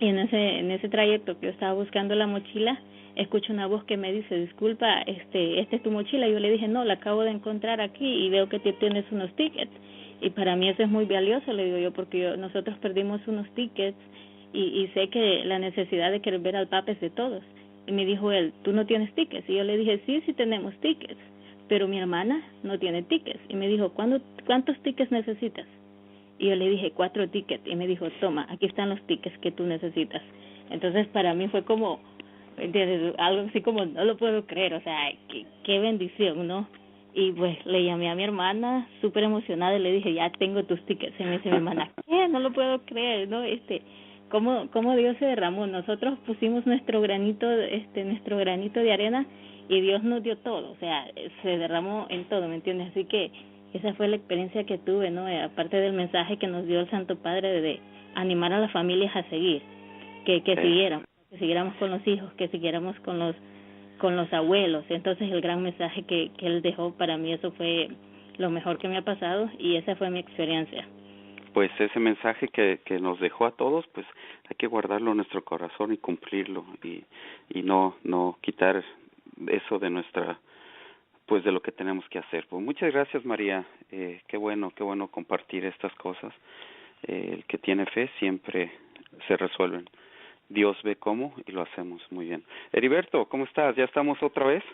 Y en ese trayecto que yo estaba buscando la mochila, escucho una voz que me dice, disculpa, esta es tu mochila. Yo le dije, no, la acabo de encontrar aquí y veo que tienes unos tickets, y para mí eso es muy valioso, le digo yo, porque nosotros perdimos unos tickets y sé que la necesidad de querer ver al Papa es de todos. Y me dijo él, ¿tú no tienes tickets? Y yo le dije, sí tenemos tickets, pero mi hermana no tiene tickets. Y me dijo, ¿cuántos tickets necesitas? Y yo le dije, 4 tickets. Y me dijo, toma, aquí están los tickets que tú necesitas. Entonces para mí fue como, ¿entiendes? Algo así como, no lo puedo creer, o sea, qué bendición, ¿no? Y pues le llamé a mi hermana súper emocionada y le dije, ya tengo tus tickets. Y me dice mi hermana, ¿qué? No lo puedo creer, ¿no? Cómo Dios se derramó. Nosotros pusimos nuestro granito de arena y Dios nos dio todo, o sea, se derramó en todo, ¿me entiendes? Así que esa fue la experiencia que tuve, ¿no? Aparte del mensaje que nos dio el Santo Padre de animar a las familias a seguir, que siguiéramos con los hijos, que siguiéramos con los abuelos. Entonces el gran mensaje que él dejó, para mí eso fue lo mejor que me ha pasado y esa fue mi experiencia. Pues ese mensaje que nos dejó a todos, pues hay que guardarlo en nuestro corazón y cumplirlo y no quitar eso de nuestra, pues de lo que tenemos que hacer. Pues muchas gracias, María. Qué bueno compartir estas cosas. El que tiene fe siempre se resuelven. Dios ve cómo y lo hacemos muy bien. Heriberto, ¿cómo estás? ¿Ya estamos otra vez?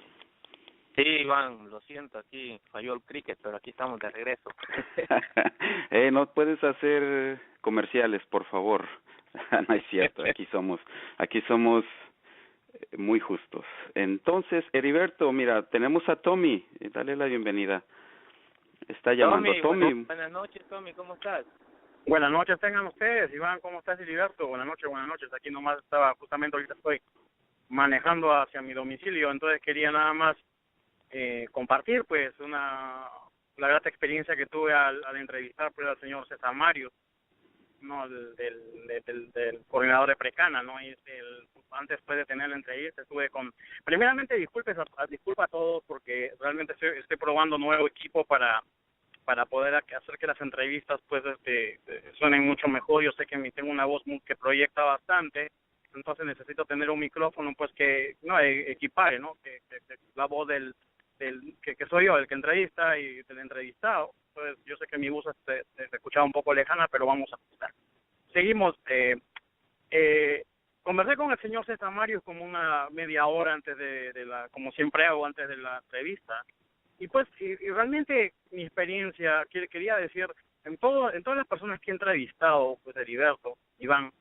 Sí, Iván, lo siento, aquí falló el cricket, pero aquí estamos de regreso. No puedes hacer comerciales, por favor. No es cierto, aquí somos muy justos. Entonces, Heriberto, mira, tenemos a Tommy, dale la bienvenida. Está llamando Tommy. Buenas noches, Tommy, ¿cómo estás? Buenas noches tengan ustedes, Iván, ¿cómo estás, Heriberto? Buenas noches, aquí nomás justamente ahorita estoy manejando hacia mi domicilio, entonces quería nada más compartir pues la grata experiencia que tuve al entrevistar pues al señor César Mario, no del coordinador de Precana, no, y antes pues de tener la entrevista estuve primeramente disculpa a todos porque realmente estoy probando nuevo equipo para poder hacer que las entrevistas pues suenen mucho mejor. Yo sé que tengo una voz que proyecta bastante, entonces necesito tener un micrófono pues que no equipare, no, que la voz que soy yo el que entrevista y del entrevistado. Entonces yo sé que mi voz se escuchaba un poco lejana, pero vamos a ajustar. Seguimos. Conversé con el señor César Mario como una media hora antes como siempre hago antes de la entrevista, y pues y realmente mi experiencia, quería decir, en todas las personas que he entrevistado, pues Heriberto, Iván,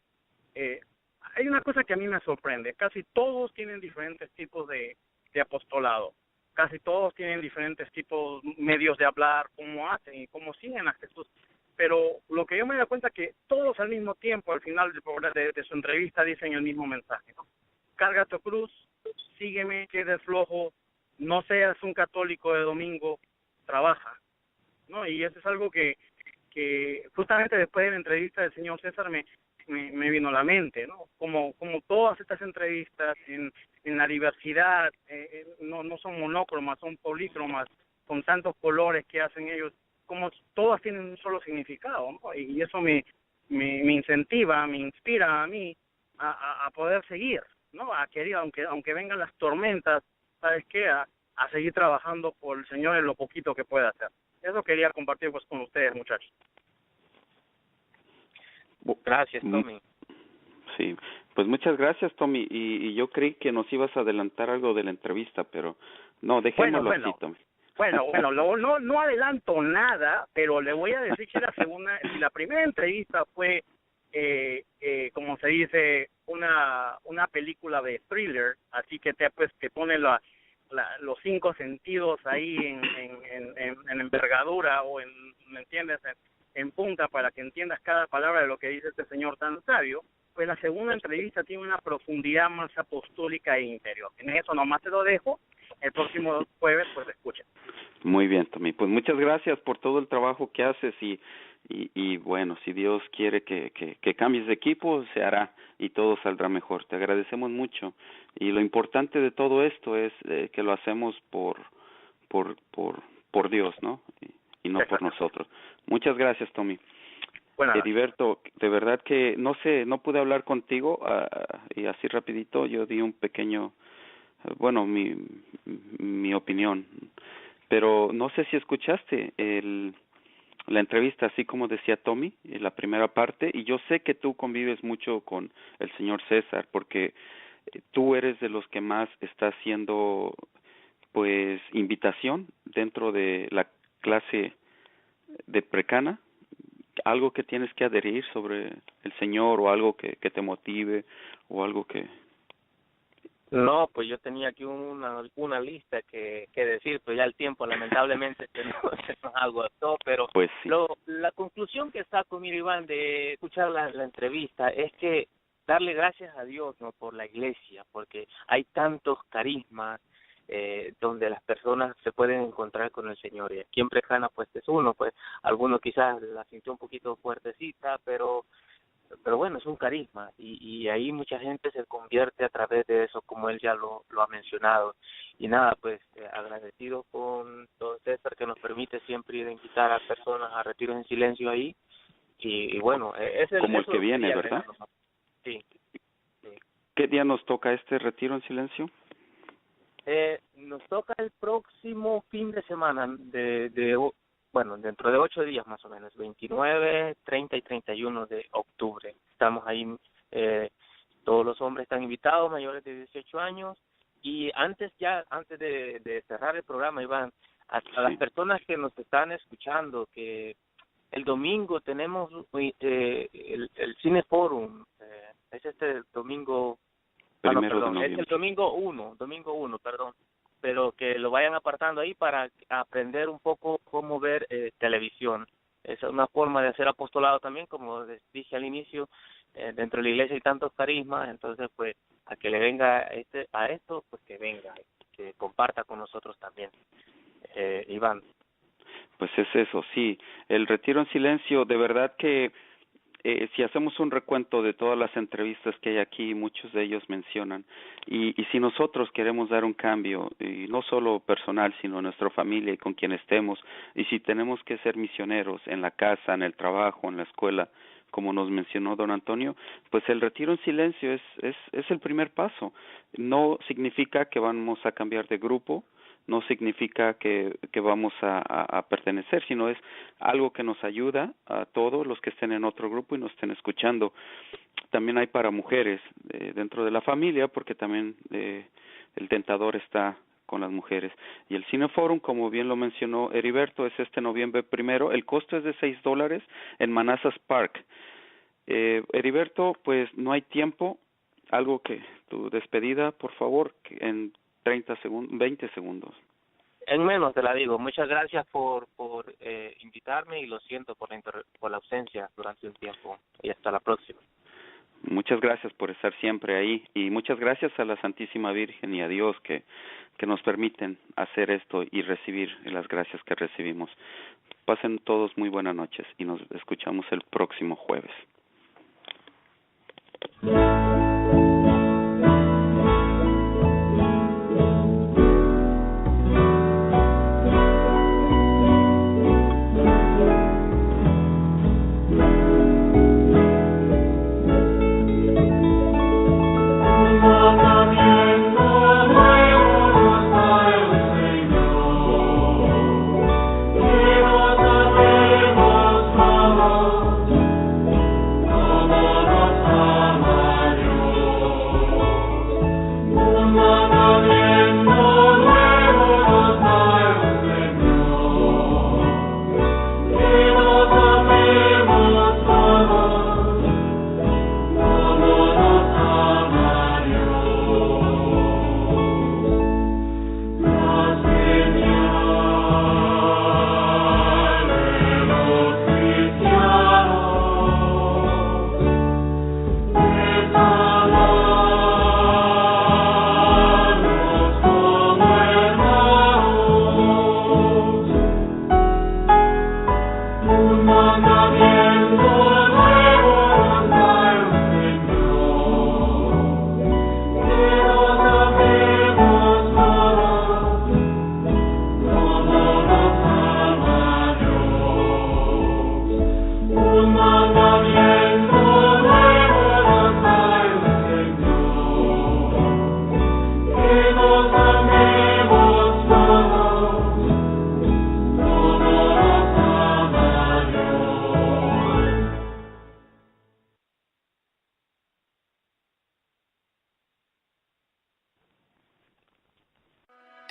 hay una cosa que a mí me sorprende. Casi todos tienen diferentes tipos de apostolado. Casi todos tienen diferentes tipos, medios de hablar, cómo hacen y cómo siguen a Jesús. Pero lo que yo me doy cuenta que todos al mismo tiempo, al final de su entrevista, dicen el mismo mensaje, ¿no? Carga tu cruz, sígueme, quedes flojo, no seas un católico de domingo, trabaja, ¿no? Y eso es algo que justamente después de la entrevista del señor César me vino a la mente, ¿no? Como todas estas entrevistas en la diversidad, no son monócromas, son polícromas, con tantos colores que hacen ellos, como todas tienen un solo significado, ¿no? Y eso me incentiva, me inspira a mí a poder seguir, ¿no? A querer, aunque vengan las tormentas, ¿sabes qué? A seguir trabajando por el Señor en lo poquito que pueda hacer. Eso quería compartir pues con ustedes, muchachos. Gracias, Tommy. Sí, pues muchas gracias, Tommy. Y yo creí que nos ibas a adelantar algo de la entrevista, pero no, dejémoslo así, Tommy. Bueno, no adelanto nada, pero le voy a decir que si la primera entrevista fue, como se dice, una película de thriller, así que te pone los 5 sentidos ahí en envergadura o ¿me entiendes?, en punta para que entiendas cada palabra de lo que dice este señor tan sabio, pues la segunda entrevista tiene una profundidad más apostólica e interior. En eso nomás te lo dejo. El próximo jueves, pues escucha. Muy bien, Tommy. Pues muchas gracias por todo el trabajo que haces y bueno, si Dios quiere que cambies de equipo, se hará y todo saldrá mejor. Te agradecemos mucho. Y lo importante de todo esto es que lo hacemos por Dios, ¿no? Y no por nosotros. Muchas gracias, Tommy. Heriberto, de verdad que no pude hablar contigo y así rapidito yo di un pequeño, mi opinión, pero no sé si escuchaste la entrevista, así como decía Tommy, en la primera parte, y yo sé que tú convives mucho con el señor César, porque tú eres de los que más está haciendo, pues, invitación dentro de la clase de Precana, algo que tienes que adherir sobre el Señor o algo que te motive o algo que... No, pues yo tenía aquí una lista que decir, pues ya el tiempo lamentablemente se nos agotó, pero pues sí. La conclusión que saco, mira, Iván, de escuchar la entrevista es que darle gracias a Dios, ¿no?, por la iglesia, porque hay tantos carismas donde las personas se pueden encontrar con el Señor, y aquí en Precana pues es uno, pues algunos quizás la sintió un poquito fuertecita, pero bueno, es un carisma y ahí mucha gente se convierte a través de eso, como él ya lo ha mencionado. Y nada, pues agradecido con don César que nos permite siempre ir a invitar a personas a retiros en silencio ahí, y bueno, es como el que viene, ¿verdad? Sí. ¿Qué día nos toca este retiro en silencio? Nos toca el próximo fin de semana, dentro de 8 días más o menos, 29, 30 y 31 de octubre. estamos ahí, todos los hombres están invitados, mayores de 18 años. Y antes de cerrar el programa, Iván, a las personas que nos están escuchando, que el domingo tenemos el Cineforum, es este domingo, es el domingo 1, pero que lo vayan apartando ahí para aprender un poco cómo ver televisión. Es una forma de hacer apostolado también, como les dije al inicio, dentro de la iglesia hay tantos carismas, entonces pues a que le venga a esto, pues que venga, que comparta con nosotros también. Iván. Pues es eso, sí. El retiro en silencio, de verdad que si hacemos un recuento de todas las entrevistas que hay aquí, muchos de ellos mencionan, y si nosotros queremos dar un cambio, y no solo personal, sino en nuestra familia y con quien estemos, y si tenemos que ser misioneros en la casa, en el trabajo, en la escuela, como nos mencionó don Antonio, pues el retiro en silencio es el primer paso. No significa que vamos a cambiar de grupo, no significa que vamos a pertenecer, sino es algo que nos ayuda a todos los que estén en otro grupo y nos estén escuchando. También hay para mujeres dentro de la familia, porque también el tentador está con las mujeres. Y el Cineforum, como bien lo mencionó Heriberto, es este noviembre 1. El costo es de $6 en Manassas Park. Heriberto, pues no hay tiempo. Algo que tu despedida, por favor, en 20 segundos. En menos te la digo. Muchas gracias por invitarme y lo siento por la ausencia durante un tiempo. Y hasta la próxima. Muchas gracias por estar siempre ahí y muchas gracias a la Santísima Virgen y a Dios que nos permiten hacer esto y recibir las gracias que recibimos. Pasen todos muy buenas noches y nos escuchamos el próximo jueves.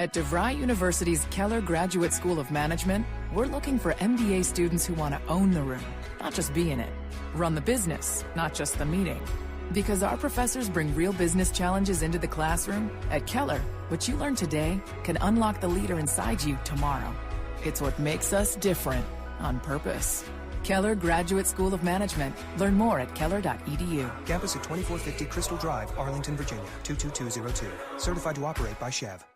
At DeVry University's Keller Graduate School of Management, we're looking for MBA students who want to own the room, not just be in it. Run the business, not just the meeting. Because our professors bring real business challenges into the classroom, at Keller, what you learn today can unlock the leader inside you tomorrow. It's what makes us different on purpose. Keller Graduate School of Management. Learn more at keller.edu. Campus at 2450 Crystal Drive, Arlington, Virginia, 22202. Certified to operate by Chev.